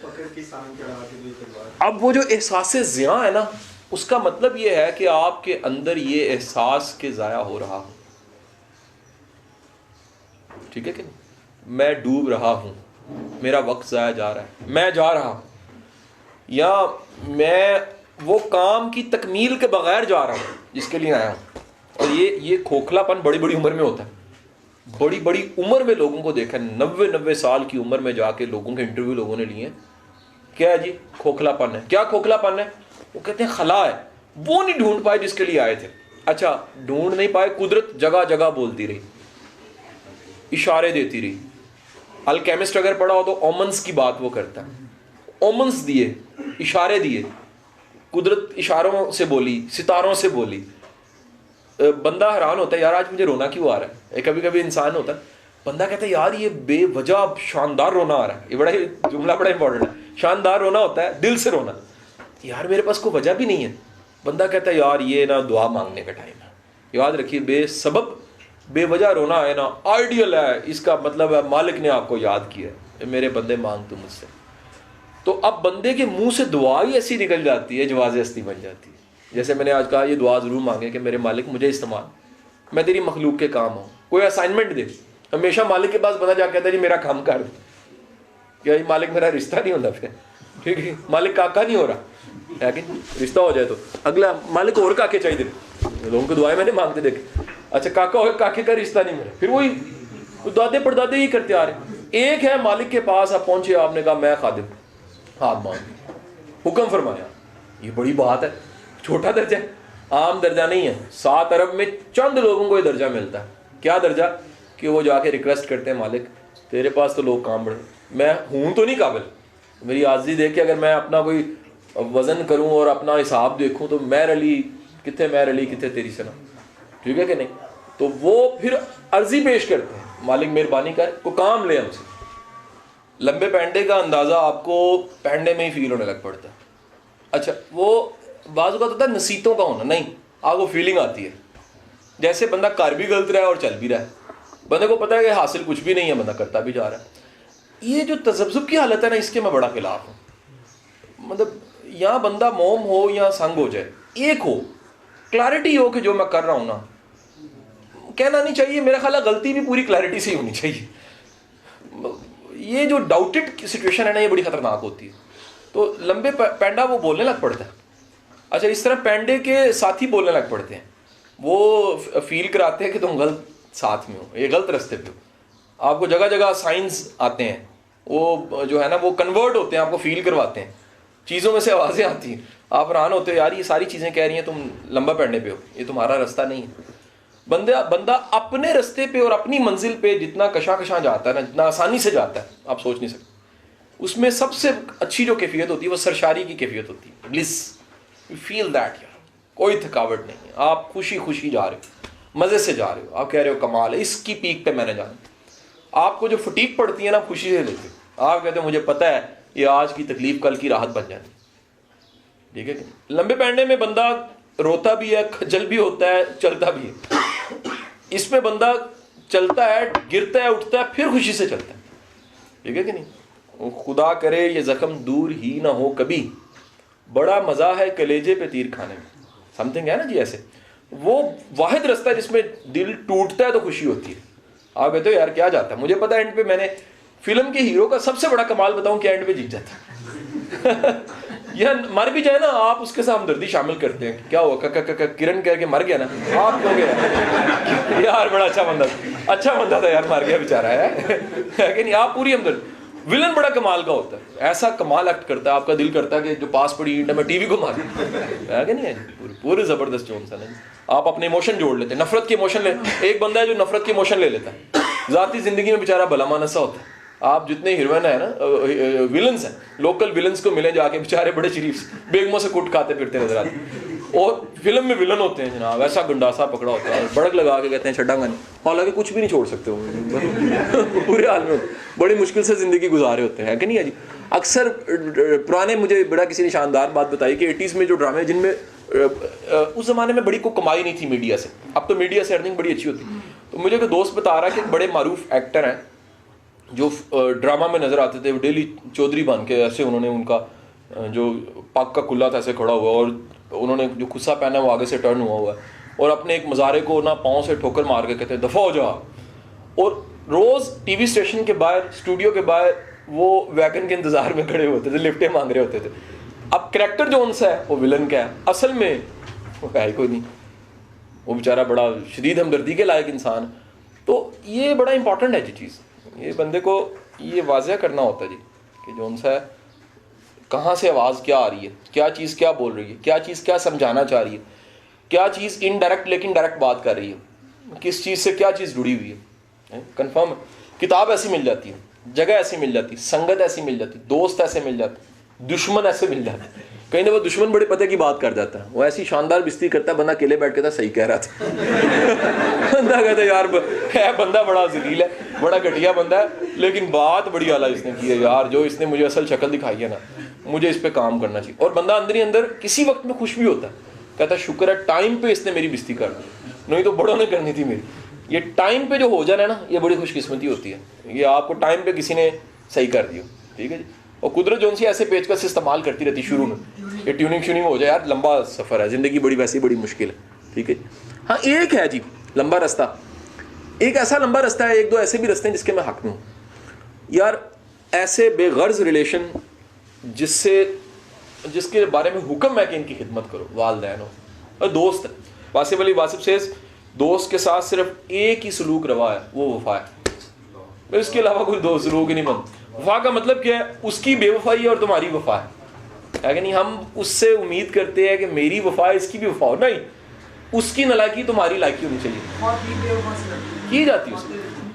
अब वो जो एहसासे ज़िया है ना, उसका मतलब ये है कि आपके अंदर ये एहसास के ज़ाया हो रहा हूँ, ठीक है कि नहीं, मैं डूब रहा हूँ, मेरा वक्त ज़ाया जा रहा है, मैं जा रहा हूँ, या मैं वो काम की तकमील के बगैर जा रहा हूँ जिसके लिए आया हूँ। और ये खोखलापन बड़ी बड़ी उम्र में होता है। बड़ी बड़ी उम्र में लोगों को देखा, 90 साल की उम्र में जाके लोगों के इंटरव्यू लोगों ने लिए, क्या है जी, खोखलापन है। क्या खोखलापन है? वो कहते हैं खला है, वो नहीं ढूंढ पाए जिसके लिए आए थे। अच्छा, ढूंढ नहीं पाए, कुदरत जगह जगह बोलती रही, इशारे देती रही। अल्केमिस्ट अगर पढ़ा हो तो ओमन्स की बात वो करता है, ओमन्स दिए, इशारे दिए, कुदरत इशारों से बोली, सितारों से बोली। बंदा हैरान होता है, यार आज मुझे रोना क्यों आ रहा है। कभी कभी इंसान होता है, बंदा कहता है यार ये बेवजह शानदार रोना आ रहा है। ये बड़ा जुमला बड़ा इंपॉर्टेंट है, शानदार रोना होता है दिल से रोना, यार मेरे पास कोई वजह भी नहीं है। बंदा कहता है यार ये ना दुआ मांगने का टाइम है। याद रखिए, बेसबब बेवजह रोना है ना आइडियल है, इसका मतलब है मालिक ने आपको याद किया है, मेरे बंदे मांग तू मुझसे। तो अब बंदे के मुंह से दुआ ही ऐसी निकल जाती है, जवाज़े हस्ती बन जाती है। जैसे मैंने आज कहा, ये दुआ ज़रूर मांगे कि मेरे मालिक मुझे इस्तेमाल, मैं तेरी मखलूक के काम हूँ। कोई असाइनमेंट दे, हमेशा मालिक के पास बंदा जा कहता है जी मेरा काम कर, क्या ये मालिक मेरा रिश्ता नहीं होता फिर, ठीक है, मालिक काका नहीं हो रहा है कि रिश्ता हो जाए तो अगला मालिक और काके चाहिए। लोगों को दुआएं मैंने मांगते देखे, अच्छा काका हो, काके का रिश्ता नहीं मिला, फिर वही दादे परदादे ही करते आ रहे। एक है मालिक के पास आप पहुंचे, आपने कहा मैं खादिम, हाथ मांग, हुक्म फरमाया, ये बड़ी बात है। छोटा दर्जा है, आम दर्जा नहीं है। 7 अरब में चंद लोगों को ये दर्जा मिलता है। क्या दर्जा? कि वो जाके रिक्वेस्ट करते हैं, मालिक तेरे पास तो लोग काम बढ़े, मैं हूं तो नहीं काबिल, मेरी आज़ी देख के अगर मैं अपना कोई वजन करूं और अपना हिसाब देखूं तो मैं अली कितने तेरी सना, ठीक है कि नहीं। तो वो फिर अर्जी पेश करते हैं, मालिक मेहरबानी कर को काम ले हमसे। लंबे पैंडे का अंदाज़ा आपको पैंडे में ही फील होने लग पड़ता है। अच्छा, वो बाज़ का होता है नसीतों का होना, नहीं, आपको फीलिंग आती है जैसे बंदा कर भी गलत रहा है और चल भी रहा है। बंदे को पता है कि हासिल कुछ भी नहीं है, बंदा करता भी जा रहा है। ये जो तजब्जुब की हालत है ना, इसके मैं बड़ा खिलाफ हूँ। मतलब यहाँ बंदा मोम हो या संग हो जाए, एक हो, क्लैरिटी हो कि जो मैं कर रहा हूँ ना, कहना नहीं चाहिए, मेरा ख्याल है गलती भी पूरी क्लैरिटी से ही होनी चाहिए। ये जो डाउटेड सिचुएशन है ना, ये बड़ी खतरनाक होती है। तो लंबे पैंडा वो बोलने लग पड़ता है। अच्छा, इस तरह पैंडे के साथी बोलने लग पड़ते हैं, वो फील कराते हैं कि तुम गलत साथ में हो, ये गलत रास्ते पे हो। आपको जगह जगह साइंस आते हैं, वो जो है ना वो कन्वर्ट होते हैं, आपको फील करवाते हैं, चीज़ों में से आवाज़ें आती हैं, आप हैरान होते हो यार ये सारी चीज़ें कह रही हैं तुम लंबा पैंडे पे हो, ये तुम्हारा रास्ता नहीं है। बंदा अपने रास्ते पे और अपनी मंजिल पे जितना कशा जाता है ना, जितना आसानी से जाता है, आप सोच नहीं सकते। उसमें सबसे अच्छी जो कैफियत होती है वो सरशारी की कैफियत होती है, ब्लिस। यू फील दैट, यार कोई थकावट नहीं है, आप खुशी खुशी जा रहे हो, मज़े से जा रहे हो, आप कह रहे हो कमाल है, इसकी पीक पे मैंने जाना। आपको जो फटीक पड़ती है ना, खुशी से लेते हो, आप कहते हो मुझे पता है ये आज की तकलीफ कल की राहत बन जाती, ठीक है। लंबे पैंडे में बंदा रोता भी है, खजल भी होता है, चलता भी है। इसमें बंदा चलता है, गिरता है, उठता है, फिर खुशी से चलता है, ठीक है कि नहीं। खुदा करे ये जख्म दूर ही ना हो कभी, बड़ा मज़ा है कलेजे पे तीर खाने में, समथिंग है ना जी। ऐसे वो वाहिद रास्ता है जिसमें दिल टूटता है तो खुशी होती है। आप कहते हो यार क्या जाता है, मुझे पता है एंड पे, मैंने फिल्म के हीरो का सबसे बड़ा कमाल बताऊं क्या, एंड पे जीत जाता है। यह मर भी जाए ना, आप उसके साथ हमदर्दी शामिल करते हैं, क्या हुआ किरण करके मर गया ना, आप कहोगे यार बड़ा अच्छा बंदा था यार, मर गया बेचारा है कि नहीं। आप पूरी हमदर्दी। विलन बड़ा कमाल का होता है, ऐसा कमाल एक्ट करता है, आपका दिल करता है कि जो पास पड़ी ईंट में टीवी को मार है कि नहीं है। पूरे जबरदस्त जोन है। आप अपने इमोशन जोड़ लेते हैं, नफरत के इमोशन ले, एक बंदा है जो नफरत के इमोशन ले लेता है, जाती जिंदगी में बेचारा भला मानसा होता है। आप जितने हीरोइन है ना, विलन्स हैं, लोकल विलन्स को मिले जाके, बेचारे बड़े शरीफ बेगमों से कुट खाते फिरते नजर आते हैं, और फिल्म में विलन होते हैं जनाब, ऐसा गुंडासा पकड़ा होता है, बड़क लगा के कहते हैं छड्डांगा नहीं, हालांकि कुछ भी नहीं छोड़ सकते वो पूरे हाल में बड़ी मुश्किल से ज़िंदगी गुजारे होते हैं कि नहीं है जी। अक्सर पुराने, मुझे बड़ा किसी ने शानदार बात बताई कि 80s में जो ड्रामे जिनमें उस ज़माने में बड़ी को कमाई नहीं थी मीडिया से, अब तो मीडिया से अर्निंग बड़ी अच्छी होती। तो मुझे एक दोस्त बता रहा है कि एक बड़े मारूफ एक्टर हैं जो ड्रामा में नज़र आते थे, वो डेली चौधरी बन के ऐसे, उन्होंने उनका जो पग का कुल्ला था ऐसे खड़ा हुआ, और उन्होंने जो खुस्सा पहना वो आगे से टर्न हुआ है, और अपने एक मज़ारे को ना पाँव से ठोकर मार के कहते हैं दफ़ा हो जा। और रोज़ टीवी स्टेशन के बाहर, स्टूडियो के बाहर वो वैगन के इंतज़ार में खड़े होते थे, लिफ्टें मांग रहे होते थे। अब कैरेक्टर जो उनसे है वो विलन का है, असल में वो है ही कोई नहीं, वो बेचारा बड़ा शदीद हमदर्दी के लायक इंसान। तो ये बड़ा इंपॉर्टेंट है जी चीज़, ये बंदे को ये वाज़ह करना होता है जी कि जो उनसे है कहाँ से आवाज़ क्या आ रही है, क्या चीज़ क्या बोल रही है, क्या चीज़ क्या समझाना चाह रही है, क्या चीज़ इनडायरेक्ट लेकिन डायरेक्ट बात कर रही है, किस चीज़ से क्या चीज़ जुड़ी हुई है। कंफर्म किताब ऐसी मिल जाती है, जगह ऐसी मिल जाती, संगत ऐसी मिल जाती, दोस्त ऐसे मिल जाते, दुश्मन ऐसे मिल जाते। कहीं ना वो दुश्मन बड़े पते की बात कर जाता है, वो ऐसी शानदार बिस्ती करता है, बंदा अकेले बैठ के था सही कह रहा था बंदा कहता यार है बंदा बड़ा जलील है, बड़ा घटिया बंदा है, लेकिन बात बड़ी आला इसने की है यार, जो इसने मुझे असल शक्ल दिखाई है ना, मुझे इस पे काम करना चाहिए। और बंदा अंदर ही अंदर किसी वक्त में खुश भी होता है, कहता शुक्र है टाइम पे इसने मेरी बिस्ती कर दी, नहीं तो बड़ों ने करनी थी मेरी। ये टाइम पे जो हो जाना है ना, ये बड़ी खुशकिस्मती होती है, ये आपको टाइम पे किसी ने सही कर दिया, ठीक है जी। और कुदरत जो सी ऐसे पेचकस इस्तेमाल करती रहती शुरू में, ये ट्यूनिंग श्यूनिंग हो जाए यार, लंबा सफ़र है, ज़िंदगी बड़ी वैसे बड़ी मुश्किल है, ठीक है। हाँ एक है जी लंबा रास्ता, एक ऐसा लंबा रास्ता है, एक दो ऐसे भी रास्ते हैं जिसके मैं हक में हूँ यार। ऐसे बेगर्ज रिलेशन जिसके बारे में हुक्म है कि इनकी खिदमत करो, वालदैन हो और दोस्त। वासिफ अली वासिफ से दोस्त के साथ सिर्फ एक ही सलूक रवा है, वो वफा है, इसके अलावा कोई दो सलूक ही नहीं बनता। वफा का मतलब क्या है, उसकी बेवफाई है और तुम्हारी वफा है कि नहीं। हम उससे उम्मीद करते हैं कि मेरी वफा है, इसकी भी वफा हो, नहीं, उसकी नलायकी तुम्हारी लायकी होनी चाहिए, की जाती है,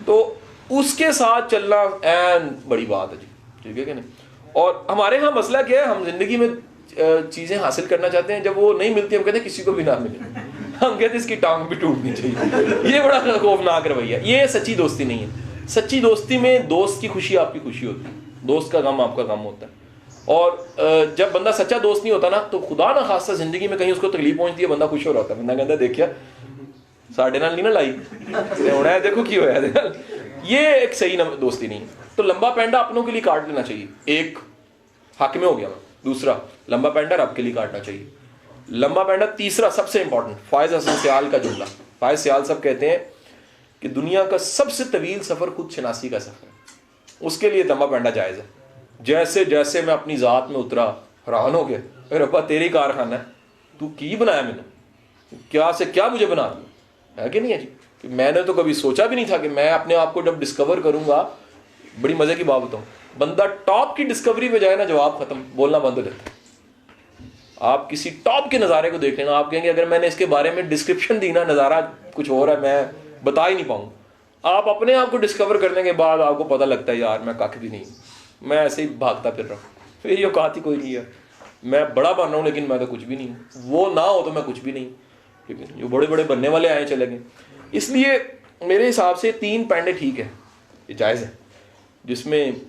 तो उसके साथ चलना एन बड़ी बात है जी, ठीक है कि नहीं। और हमारे यहाँ मसला क्या है, हम जिंदगी में चीज़ें हासिल करना चाहते हैं, जब वो नहीं मिलती हम कहते हैं किसी को भी ना मिले, हम कहते हैं इसकी टांग भी टूटनी चाहिए। ये बड़ा खौफनाक रवैया, ये सच्ची दोस्ती नहीं है। सच्ची दोस्ती में दोस्त की खुशी आपकी खुशी होती है, दोस्त का गम आपका गम होता है। और जब बंदा सच्चा दोस्त नहीं होता ना, तो खुदा ना खासा जिंदगी में कहीं उसको तकलीफ पहुंचती है, बंदा खुश हो रहा है, बंदा कहता देखिया साढ़े नाल नहीं ना लाई होना है, देखो की होया। ये एक सही दोस्ती नहीं है। तो लंबा पैंडा अपनों के लिए काट लेना चाहिए, एक हक में हो गया। दूसरा लंबा पैंडा रब के लिए काटना चाहिए, लंबा पैंडा। तीसरा सबसे इंपॉर्टेंट, फायज हसन सियाल का जुमला। फायज सियाल सब कहते हैं कि दुनिया का सबसे तवील सफर खुद शनासी का सफर है, उसके लिए लंबा पैंडा जायज़ है। जैसे जैसे मैं अपनी ज़ात में उतरा, हैरान हो गया, रब्बा तेरी कारखाना है, तू की बनाया मैंने, क्या से क्या मुझे बना दिया, है कि नहीं है जी। कि मैंने तो कभी सोचा भी नहीं था कि मैं अपने आप को जब डिस्कवर करूंगा। बड़ी मजे की बात बताऊं, बंदा टॉप की डिस्कवरी पे जाए ना, जवाब खत्म, बोलना बंद हो जाता है। आप किसी टॉप के नज़ारे को देख लेना, आप कहेंगे अगर मैंने इसके बारे में डिस्क्रिप्शन दी ना, नज़ारा कुछ और है, मैं बता ही नहीं पाऊंगा। आप अपने आप को डिस्कवर करने के बाद आपको पता लगता है यार मैं कख भी नहीं, मैं ऐसे ही भागता फिर रहा हूँ, फिर ये औकात ही कोई नहीं है, मैं बड़ा बन रहा हूँ लेकिन मैं तो कुछ भी नहीं हूँ। वो ना हो तो मैं कुछ भी नहीं, ठीक है। जो बड़े बड़े बनने वाले आए चले गए। इसलिए मेरे हिसाब से 3 पैंडे ठीक है, ये जायज़ है, जिसमें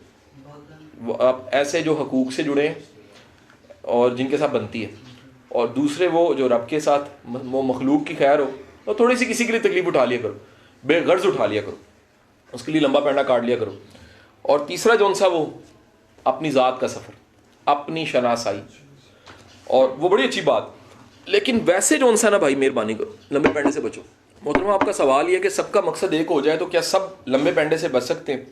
आप ऐसे जो हकूक से जुड़े हैं और जिनके साथ बनती है, और दूसरे वो जो रब के साथ वो मखलूक की खैर हो, तो थोड़ी सी किसी के लिए तकलीफ उठा लिया करो, बेगर्ज उठा लिया करो, उसके लिए लंबा पैंडा काट लिया करो। और तीसरा जौन सा, वो अपनी ज़ात का सफ़र, अपनी शनासाई, और वो बड़ी अच्छी बात। लेकिन वैसे जौन सा ना भाई, मेहरबानी करो लंबे पैंडे से बचो। मोहतरमा आपका सवाल ये है कि सबका मकसद एक हो जाए तो क्या सब लंबे पैंडे से बच सकते हैं?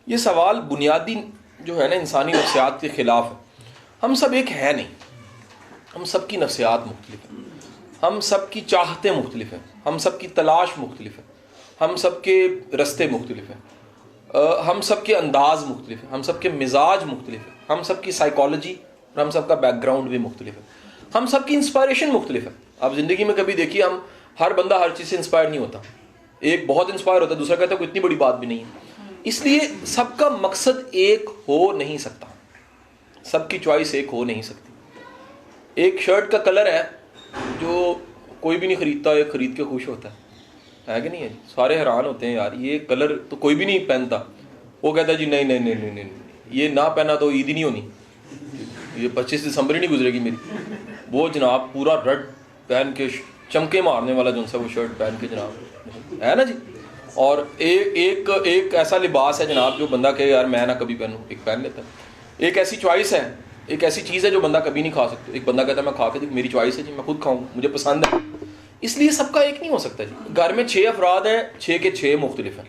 ये सवाल बुनियादी जो है ना इंसानी नफ्सियात के ख़िलाफ़ है। हम सब एक है नहीं, हम सब की नफ्सियात मुख्तलिफ हैं, हम सब की चाहतें मुख्तलिफ हैं, हम सब की तलाश मुख्तलिफ है, हम सब के रस्ते मुख्तलिफ हैं, हम सब के अंदाज़ मुख्तलिफ है, हम सब के मिजाज मुख्तलिफ है, हम सब की साइकोलॉजी और हम सब का बैकग्राउंड भी मुख्तलिफ है, हम सब की इंस्पायरेशन मुख्तलिफ है। आप ज़िंदगी में कभी देखिए, हम हर बंदा हर चीज़ से इंस्पायर नहीं होता। एक बहुत इंस्पायर होता है, दूसरा कहता है कोई इतनी बड़ी बात भी नहीं है। इसलिए सबका मकसद एक हो नहीं सकता, सबकी चॉइस एक हो नहीं सकती। एक शर्ट का कलर है जो कोई भी नहीं खरीदता, एक खरीद के खुश होता है कि नहीं है? सारे हैरान होते हैं यार ये कलर तो कोई भी नहीं पहनता, वो कहता है जी नहीं नहीं नहीं नहीं नहीं, ये ना पहना तो ईद ही नहीं होनी, ये 25 दिसंबर ही नहीं गुजरेगी मेरी। वो जनाब पूरा रेड पहन के चमके मारने वाला जो सा वो शर्ट पहन के जनाब है ना जी, और एक ऐसा लिबास है जनाब जो बंदा कहे यार मैं ना कभी पहनूं, एक पहन लेता है। एक ऐसी चॉइस है, एक ऐसी चीज़ है जो बंदा कभी नहीं खा सकता, एक बंदा कहता है मैं खा के देख, मेरी चॉइस है जी, मैं खुद खाऊँ, मुझे पसंद है। इसलिए सबका एक नहीं हो सकता जी। घर में 6 अफराद हैं, 6 के 6 मुख्तलिफ हैं।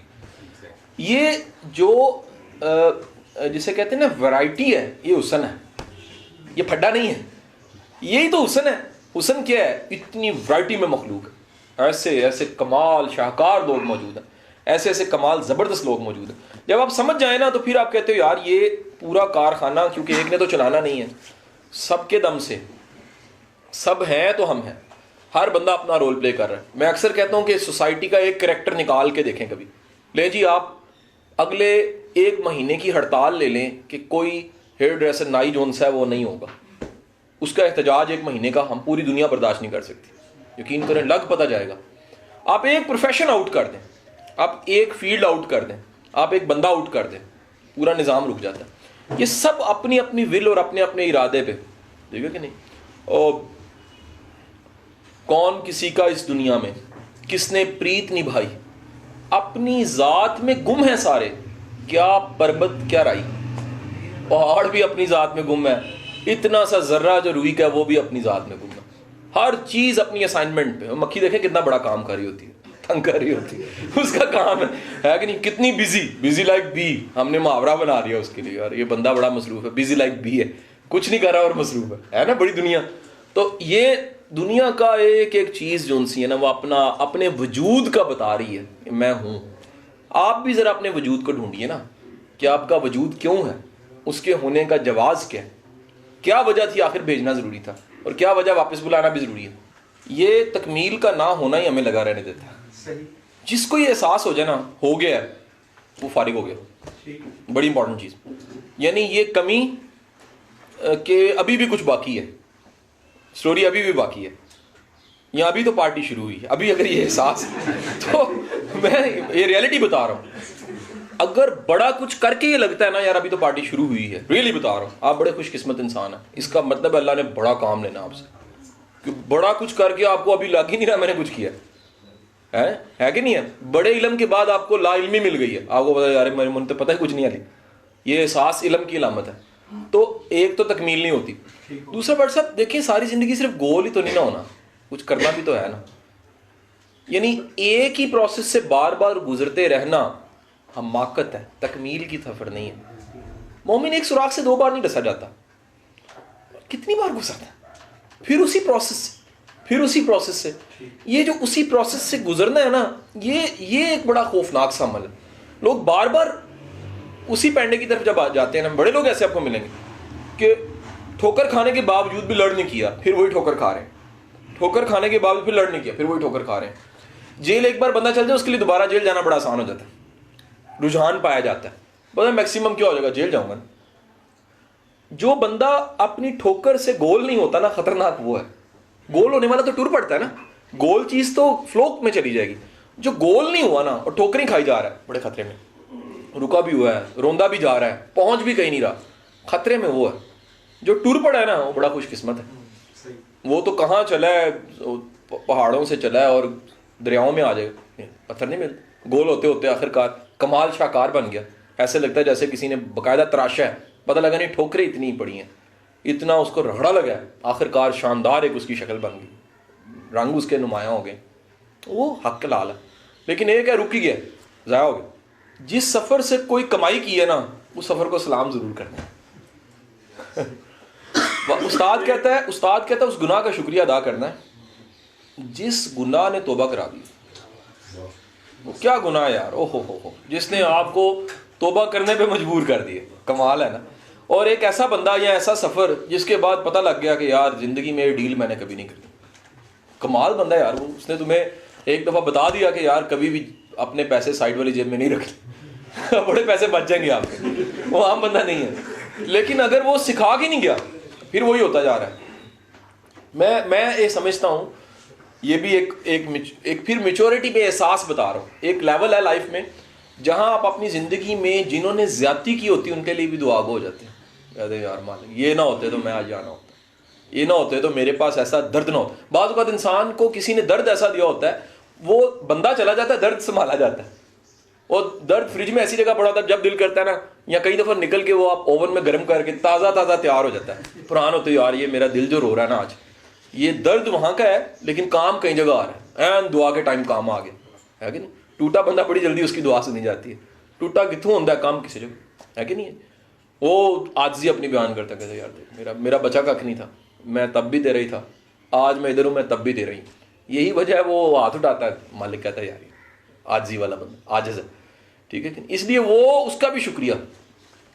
ये जो जिसे कहते हैं ना वैरायटी है, ये हुस्न है, ये फड्डा नहीं है, यही तो हुस्न है। हुस्न क्या है? इतनी वैरायटी में मखलूक है, ऐसे ऐसे कमाल शाहकार लोग मौजूद हैं, ऐसे ऐसे कमाल ज़बरदस्त लोग मौजूद हैं। जब आप समझ जाए ना तो फिर आप कहते हो यार ये पूरा कारखाना, क्योंकि एक ने तो चलाना नहीं है, सबके दम से सब हैं तो हम हैं, हर बंदा अपना रोल प्ले कर रहा है। मैं अक्सर कहता हूँ कि सोसाइटी का एक करैक्टर निकाल के देखें कभी। ले जी आप अगले 1 महीने की हड़ताल ले लें कि कोई हेयर ड्रेसर नाई जोन सा है वो नहीं होगा, उसका एहतजाज 1 महीने का हम पूरी दुनिया बर्दाश्त नहीं कर सकती, यकीन करें लग पता जाएगा। आप एक प्रोफेशन आउट कर दें, आप एक फील्ड आउट कर दें, आप एक बंदा आउट कर दें, पूरा निज़ाम रुक जाता है। ये सब अपनी अपनी विल और अपने अपने इरादे पे, देखो कि नहीं। और कौन किसी का इस दुनिया में किसने प्रीत निभाई, अपनी ज़ात में गुम है सारे, क्या पर्वत क्या राई, पहाड़ भी अपनी ज़ात में गुम है, इतना सा जर्रा जो रूई का वो भी अपनी ज़ात में गुम है, हर चीज़ अपनी असाइनमेंट पे। मक्खी देखें कितना बड़ा काम कर रही होती है, तंग कर रही होती है, उसका काम है कि नहीं, कितनी बिजी लाइक बी, हमने मुहावरा बना दिया उसके लिए, यार ये बंदा बड़ा मसरूफ है, बिजी लाइक बी है, कुछ नहीं कर रहा और मसरूफ है ना, बड़ी दुनिया। तो ये दुनिया का एक एक चीज़ जो सी है ना वो अपने वजूद का बता रही है, मैं हूँ। आप भी ज़रा अपने वजूद को ढूंढिए ना कि आपका वजूद क्यों है, उसके होने का जवाज़ क्या है, क्या वजह थी आखिर भेजना ज़रूरी था, और क्या वजह वापस बुलाना भी ज़रूरी है। ये तकमील का ना होना ही हमें लगा रहने देता है। जिसको ये एहसास हो जाए ना हो गया है, वो फारिग हो गया, बड़ी इंपॉर्टेंट चीज़। यानी ये कमी कि अभी भी कुछ बाकी है, स्टोरी अभी भी बाकी है, या अभी तो पार्टी शुरू हुई है, अभी अगर ये एहसास तो मैं ये रियलिटी बता रहा हूँ। अगर बड़ा कुछ करके ये लगता है ना यार अभी तो पार्टी शुरू हुई है, रियली बता रहा हूँ, आप बड़े खुशकिस्मत इंसान हैं। इसका मतलब अल्लाह ने बड़ा काम लेना आपसे, कि बड़ा कुछ करके आपको अभी लग ही नहीं रहा मैंने कुछ किया है कि नहीं है। बड़े इल्म के बाद आपको ला इल्मी मिल गई है, आपको पता यार मेरे मन तो पता ही कुछ नहीं, ये एहसास इल्म की अलामत है। तो एक तो तकमील नहीं होती, दूसरा बट साहब देखिए सारी जिंदगी सिर्फ गोल ही तो नहीं ना होना, कुछ करना भी तो है ना। यानी एक ही प्रोसेस से बार बार गुजरते रहना हमाकत है, तकमील की सफर नहीं है। मोमिन एक सुराख से 2 बार नहीं डसा जाता, कितनी बार गुजरता है, फिर उसी प्रोसेस से ये जो उसी प्रोसेस से गुजरना है ना, ये एक बड़ा खौफनाक सा अमल है। लोग बार बार उसी पैंडे की तरफ जब आ जाते हैं ना, बड़े लोग ऐसे आपको मिलेंगे कि ठोकर खाने के बावजूद भी लड़ नहीं किया, फिर वही ठोकर खा रहे हैं, ठोकर खाने के बावजूद फिर लड़ नहीं किया, फिर वही ठोकर खा रहे हैं। जेल एक बार बंदा चल जाए उसके लिए दोबारा जेल जाना बड़ा आसान हो जाता है, रुझान पाया जाता है, पता है मैक्सिमम क्या हो जाएगा, जेल जाऊंगा। जो बंदा अपनी ठोकर से गोल नहीं होता ना, खतरनाक वो है। गोल होने वाला तो टूर पड़ता है ना, गोल चीज तो फ्लो में चली जाएगी। जो गोल नहीं हुआ ना और ठोकरें खाई जा रहा है, बड़े खतरे में, रुका भी हुआ है, रोंदा भी जा रहा है, पहुंच भी कहीं नहीं रहा, खतरे में वो है। जो टूर पड़ा है ना वो बड़ा खुशकिस्मत है, वो तो कहाँ चला है, पहाड़ों से चला है और दरियाओं में आ जाएगा, पत्थर नहीं मिलते। गोल होते होते आखिरकार कमाल शाकार बन गया, ऐसे लगता है जैसे किसी ने बाकायदा तराशा है, पता लगा नहीं ठोकरें इतनी पड़ी हैं, इतना उसको रगड़ा लगा है, आखिरकार शानदार एक उसकी शक्ल बन गई, रंग उसके नुमायाँ हो गए, वो हक लाल है। लेकिन एक है रुक ही गया, ज़ाया हो गया। जिस सफ़र से कोई कमाई की है ना, उस सफ़र को सलाम ज़रूर करना है। उस्ताद कहता है उस गुनाह का शुक्रिया अदा करना है जिस गुनाह ने तौबा करा दी। वो क्या गुनाह यार, ओहो हो, जिसने आपको तौबा करने पे मजबूर कर दिए, कमाल है ना। और एक ऐसा बंदा या ऐसा सफ़र जिसके बाद पता लग गया कि यार ज़िंदगी में ये डील मैंने कभी नहीं करी, कमाल बंदा यार वो। उसने तुम्हें एक दफ़ा बता दिया कि यार कभी भी अपने पैसे साइड वाली जेब में नहीं रखने, बड़े पैसे बच जाएंगे आपके। वो आम बंदा नहीं है, लेकिन अगर वो सिखा के नहीं गया फिर वही होता जा रहा है। मैं ये समझता हूँ, ये भी एक फिर मैच्योरिटी पे एहसास बता रहा हूँ। एक लेवल है लाइफ में जहाँ आप अपनी ज़िंदगी में जिन्होंने ज़्यादती की होती है उनके लिए भी दुआ गो हो जाते हैं, कहते यार मालिक ये ना होते तो मैं आज जाना होता, ये ना होते तो मेरे पास ऐसा दर्द ना हो। बाज़ औक़ात इंसान को किसी ने दर्द ऐसा दिया होता है, वो बंदा चला जाता है, दर्द संभाला जाता है, और दर्द फ्रिज में ऐसी जगह पड़ा होता है, जब दिल करता है ना, या कई दफ़ा निकल के वो आप ओवन में गर्म करके ताज़ा ताज़ा तैयार हो जाता है। पुरान होते यार ये मेरा दिल जो रो रहा है ना आज, ये दर्द वहाँ का है लेकिन काम कई जगह आ रहा है, एन दुआ के टाइम काम आ गया, है कि नहीं। टूटा बंदा बड़ी जल्दी उसकी दुआ से नहीं जाती है, टूटा कितों होता है काम किसी जगह, है कि नहीं है। वो आजिज़ी अपनी बयान करता, कहते यार देख मेरा बचा कख नहीं था, मैं तब भी दे रही था, आज मैं इधर हूँ, मैं तब भी दे रही हूँ। यही वजह है वो हाथ उठाता है, मालिक कहता है यार आजिज़ी वाला बंदा आजिज़ है, ठीक है कि नहीं। इसलिए वो उसका भी शुक्रिया,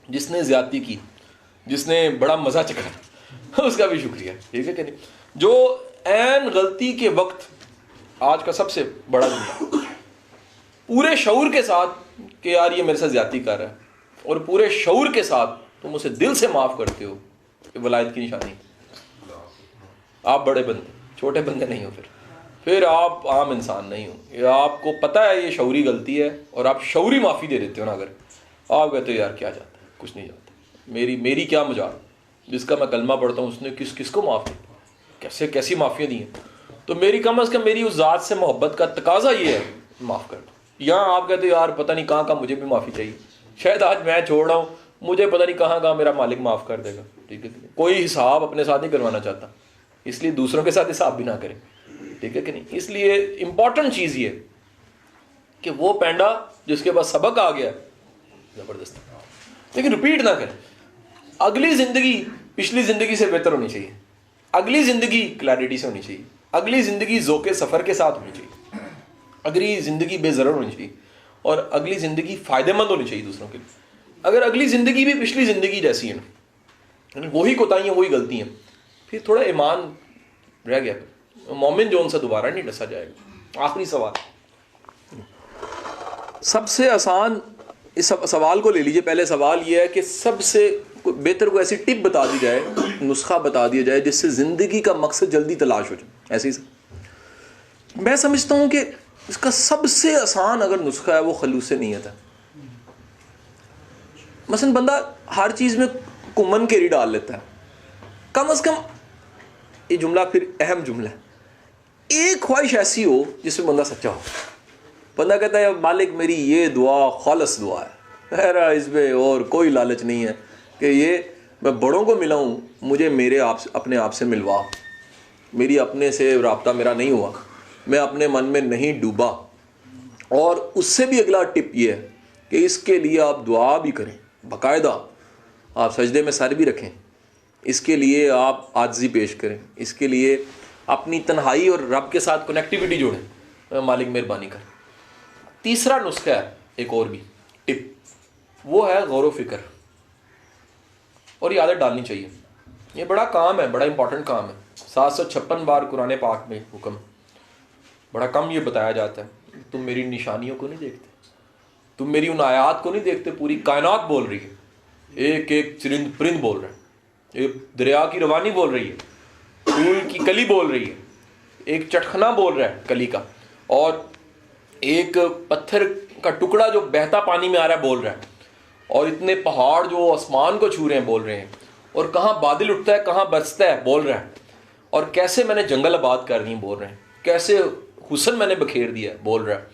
जिसने ज़्यादती की, जिसने बड़ा मज़ा चखा, उसका भी शुक्रिया, ठीक है कि नहीं। जो ऐन गलती के वक्त, आज का सबसे बड़ा जुमला, पूरे शऊर के साथ कि यार ये मेरे साथ ज़्यादती कर रहा है, और पूरे शऊर के साथ तुम उसे दिल से माफ़ करते हो, ये वलायत की निशानी। आप बड़े बंदे, छोटे बंदे नहीं हो, फिर आप आम इंसान नहीं हो। ये आपको पता है ये शऊरी गलती है, और आप शऊरी माफ़ी दे देते हो ना। अगर आप कहते हो यार क्या जाता है, कुछ नहीं जाता, मेरी क्या मजाल, जिसका मैं कलमा पढ़ता हूँ उसने किसको माफ़ किया, कैसी माफ़ियाँ दी हैं, तो मेरी कम अज़ कम मेरी उस ज़ात से मोहब्बत का तकाजा ये है, माफ़ कर दो। यहाँ आप कहते हो यार पता नहीं कहाँ मुझे भी माफ़ी चाहिए, शायद आज मैं छोड़ रहा हूँ, मुझे पता नहीं कहाँ मेरा मालिक माफ़ कर देगा, ठीक है। कोई हिसाब अपने साथ नहीं करवाना चाहता, इसलिए दूसरों के साथ हिसाब भी ना करें, ठीक है कि नहीं। इसलिए इंपॉर्टेंट चीज़ ये कि वो पैंडा जिसके पास सबक आ गया ज़बरदस्त, लेकिन रिपीट ना करें। अगली ज़िंदगी पिछली ज़िंदगी से बेहतर होनी चाहिए, अगली ज़िंदगी क्लैरिटी से होनी चाहिए, अगली ज़िंदगी ज़ोक़े सफ़र के साथ होनी चाहिए, अगली ज़िंदगी बेज़रर होनी चाहिए, और अगली ज़िंदगी फ़ायदेमंद होनी चाहिए दूसरों के लिए। अगर अगली ज़िंदगी भी पिछली ज़िंदगी जैसी है ना, वही कोताहियाँ वही गलतियाँ, फिर थोड़ा ईमान रह गया, मोमिन जो उनसे दोबारा नहीं डसा जाएगा। आखिरी सवाल, सबसे आसान, इस सवाल को ले लीजिए। पहले सवाल ये है कि सबसे बेहतर को ऐसी टिप बता दी जाए, नुस्खा बता दिया जाए जिससे ज़िंदगी का मकसद जल्दी तलाश हो जाए। ऐसे ही मैं समझता हूँ कि इसका सबसे आसान अगर नुस्खा है वो खलूस नीयत है। मसलन बंदा हर चीज़ में कुमन केरी डाल लेता है, कम से कम, ये जुमला फिर अहम जुमला है, एक ख्वाहिश ऐसी हो जिसमें बंदा सच्चा हो। बंदा कहता है मालिक मेरी ये दुआ खालिस दुआ है, मेरा इसमें और कोई लालच नहीं है कि ये मैं बड़ों को मिला हूँ, मुझे मेरे अपने आप से मिलवा, मेरी अपने से राब्ता मेरा नहीं हुआ, मैं अपने मन में नहीं डूबा। और उससे भी अगला टिप ये है कि इसके लिए आप दुआ भी करें, बाकायदा आप सजदे में सर भी रखें, इसके लिए आप आजिज़ी पेश करें, इसके लिए अपनी तन्हाई और रब के साथ कनेक्टिविटी जोड़ें, मालिक मेहरबानी कर। तीसरा नुस्खा है एक और भी टिप, वो है गौर व फिक्र, और ये आदत डालनी चाहिए। ये बड़ा काम है, बड़ा इंपॉर्टेंट काम है। 756 बार कुरान पाक में हुक्म, बड़ा कम ये बताया जाता है, तुम मेरी निशानियों को नहीं देखते, तुम मेरी उन आयात को नहीं देखते। पूरी कायनात बोल रही है, एक एक चरिंद परिंद बोल रहा है, एक दरिया की रवानी बोल रही है, फूल की कली बोल रही है, एक चटखना बोल रहा है कली का, और एक पत्थर का टुकड़ा जो बहता पानी में आ रहा है बोल रहा है, और इतने पहाड़ जो आसमान को छू रहे हैं बोल रहे हैं, और कहाँ बादल उठता है कहाँ बरसता है बोल रहा है, और कैसे मैंने जंगल आबाद कर दी बोल रहे हैं, कैसे हुस्न मैंने बखेर दिया बोल रहा है,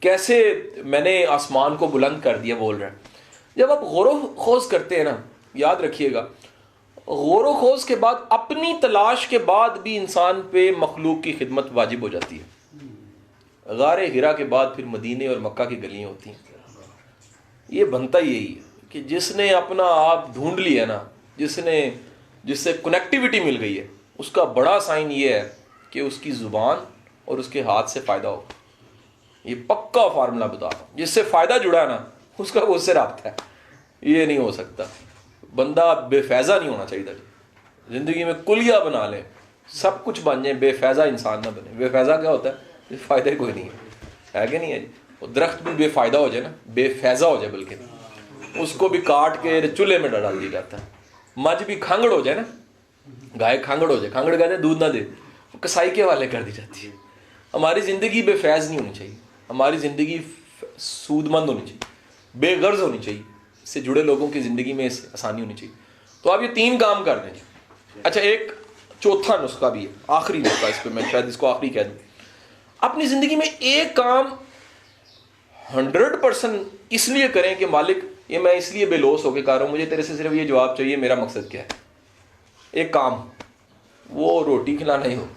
कैसे मैंने आसमान को बुलंद कर दिया बोल रहा है। जब आप गौर खोज करते हैं ना, याद रखिएगा, गौर खोज के बाद अपनी तलाश के बाद भी इंसान पे मखलूक की खिदमत वाजिब हो जाती है। गारे हिरा के बाद फिर मदीने और मक्का की गलियां होती हैं। ये बनता यही है कि जिसने अपना आप ढूंढ लिया ना, जिससे कनेक्टिविटी मिल गई है, उसका बड़ा साइन ये है कि उसकी ज़ुबान और उसके हाथ से फ़ायदा हो। ये पक्का फार्मूला बता रहा हूँ, जिससे फ़ायदा जुड़ा है ना, उसका उससे राब्ता है। ये नहीं हो सकता, बंदा बेफैज़ा नहीं होना चाहिए। ज़िंदगी में कुलिया बना ले, सब कुछ बन जाए, बेफैज़ा इंसान ना बने। बेफैज़ा क्या होता है? फ़ायदे कोई नहीं है कि नहीं है जी। वो दरख्त भी बेफ़ायदा हो जाए ना, बेफैज़ा हो जाए, बल्कि उसको भी काट के चूल्हे में डाल दिया जाता है। मझ भी खांगड़ हो जाए ना, गाय खांगड़ हो जाए, खांगड़ कहते हैं दूध ना दे, कसाई के हवाले कर दी जाती है। हमारी ज़िंदगी बेफैज़ नहीं होनी चाहिए, हमारी ज़िंदगी सूदमंद होनी चाहिए, बेगर्ज होनी चाहिए, इससे जुड़े लोगों की ज़िंदगी में आसानी होनी चाहिए। तो आप ये 3 काम कर दें। अच्छा, एक चौथा नुस्खा भी है, आखिरी नुस्खा, इस पर मैं शायद इसको आखिरी कह दूँ। अपनी ज़िंदगी में एक काम 100% इसलिए करें कि मालिक ये मैं इसलिए बेलोस होकर कर रहा हूँ, मुझे तेरे से सिर्फ ये जवाब चाहिए, मेरा मकसद क्या है। एक काम, वो रोटी खिलाना ही हो,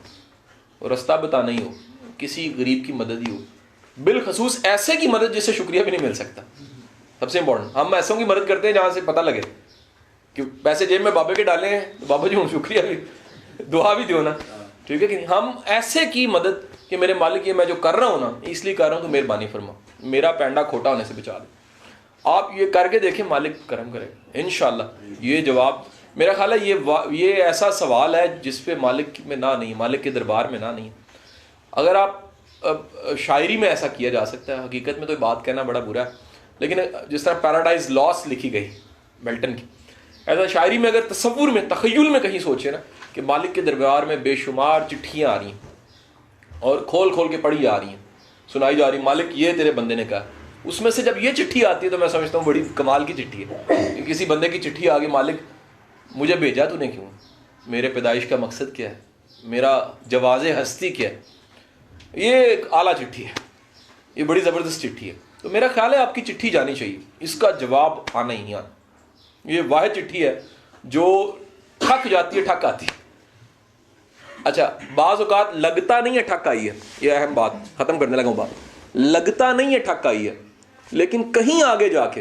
रास्ता बताना ही हो, किसी गरीब की मदद ही हो, बिलखसूस ऐसे की मदद जिससे शुक्रिया भी नहीं मिल सकता। सबसे इंपॉर्टेंट, हम ऐसों की मदद करते हैं जहाँ से पता लगे कि पैसे जेब में बाबे के डाले हैं तो बाबा जी हूँ शुक्रिया भी, दुआ भी दो ना, ठीक है कि नहीं। हम ऐसे की मदद कि मेरे मालिक ये मैं जो कर रहा हूँ ना इसलिए कर रहा हूँ तो मेहरबानी फरमा, मेरा पैंडा खोटा होने से बचा दे। आप ये करके देखें, मालिक करम करेगा इंशाल्लाह। ये जवाब मेरा ख्याल है ये ऐसा सवाल है जिस पे मालिक में ना नहीं, मालिक के दरबार में ना नहीं। अगर आप शायरी में ऐसा किया जा सकता है, हकीकत में तो बात कहना बड़ा बुरा है, लेकिन जिस तरह पैराडाइज लॉस्ट लिखी गई मेल्टन की, ऐसा शायरी में अगर तसव्वुर में तखय्युल में कहीं सोचे ना कि मालिक के दरबार में बेशुमार चिट्ठियाँ आ रही हैं और खोल खोल के पढ़ी जा रही हैं, सुनाई जा रही, मालिक ये तेरे बंदे ने कहा, उसमें से जब ये चिट्ठी आती है तो मैं समझता हूँ बड़ी कमाल की चिट्ठी है। किसी बंदे की चिट्ठी आ गई, मालिक मुझे भेजा तूने क्यों, मेरे पैदाइश का मकसद क्या है, मेरा जवाज़े हस्ती क्या है। ये एक आला चिट्ठी है, ये बड़ी ज़बरदस्त चिट्ठी है। तो मेरा ख्याल है आपकी चिट्ठी जानी चाहिए, इसका जवाब आना ही आना। ये वाहिद चिट्ठी है जो ठक जाती है, ठक आती है। अच्छा, बाज़ औक़ात लगता नहीं है ठक आई है, ये अहम बात, ख़त्म करने लगा हूँ बात। लगता नहीं है ठक आई है, लेकिन कहीं आगे जाके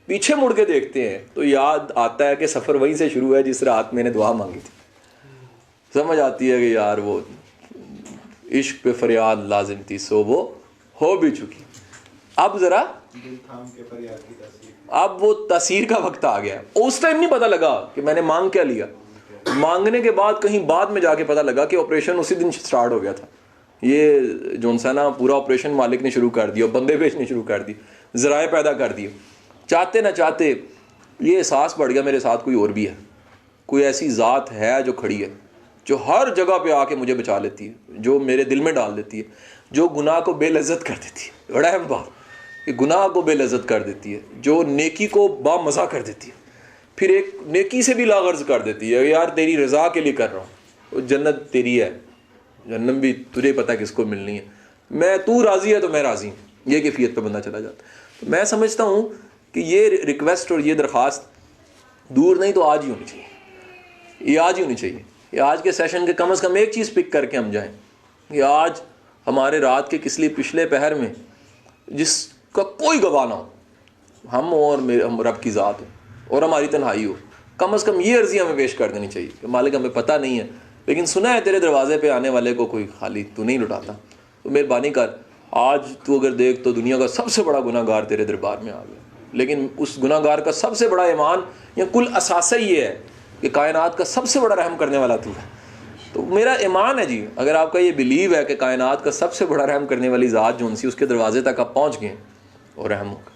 पीछे मुड़ के देखते हैं तो याद आता है कि सफ़र वहीं से शुरू है जिस रात मैंने दुआ मांगी थी। समझ आती है कि यार वो इश्क पे फरियाद लाजिम थी, सो वो हो भी चुकी। अब ज़रा अब वो तासीर का वक्त आ गया। उस टाइम नहीं पता लगा कि मैंने मांग क्या लिया, मांगने के बाद कहीं बाद में जाके पता लगा कि ऑपरेशन उसी दिन स्टार्ट हो गया था। ये जो सा ना पूरा ऑपरेशन मालिक ने शुरू कर दिया, बंदे भेजने शुरू कर दिए, ज़राए पैदा कर दिए। चाहते ना चाहते ये एहसास बढ़ गया मेरे साथ कोई और भी है, कोई ऐसी ज़ात है जो खड़ी है, जो हर जगह पे आके मुझे बचा लेती है, जो मेरे दिल में डाल देती है, जो गुनाह को बेलज़्ज़त कर देती है। बड़ा अहम बात कि गुनाह को बेलज़्ज़त कर देती है, जो नेकी को बामज़ा कर देती है, फिर एक नेकी से भी लागर्ज कर देती है, यार तेरी रज़ा के लिए कर रहा हूँ, वो जन्नत तेरी है, जन्नत भी तुझे पता किसको मिलनी है, मैं तू राज़ी है तो मैं राज़ी हूँ। ये कैफियत पे बंदा चला जाता है। तो मैं समझता हूँ कि ये रिक्वेस्ट और ये दरख्वास्त दूर नहीं तो आज ही होनी चाहिए, ये आज ही होनी चाहिए। ये आज के सेशन के कम से कम एक चीज़ पिक करके हम जाएं कि आज हमारे रात के किसलिए पिछले पहर में जिसका कोई गवाह ना हो, हम और हम रब की ज़ात हो और हमारी तन्हाई हो, कम से कम ये अर्ज़ी हमें पेश कर देनी चाहिए कि मालिक हमें पता नहीं है, लेकिन सुना है तेरे दरवाजे पे आने वाले को कोई खाली तू नहीं लुटाता, तो मेहरबानी कर। आज तू अगर देख तो दुनिया का सबसे बड़ा गुनाहगार तेरे दरबार में आ गया, लेकिन उस गुनाहगार का सबसे बड़ा ईमान या कुल असासा ये है कि कायनात का सबसे बड़ा रहम करने वाला तू है। तो मेरा ईमान है जी, अगर आपका ये बिलीव है कि कायनात का सबसे बड़ा रहम करने वाली ज़ात जो उनसी उसके दरवाजे तक आप पहुँच गए और रहम होगा।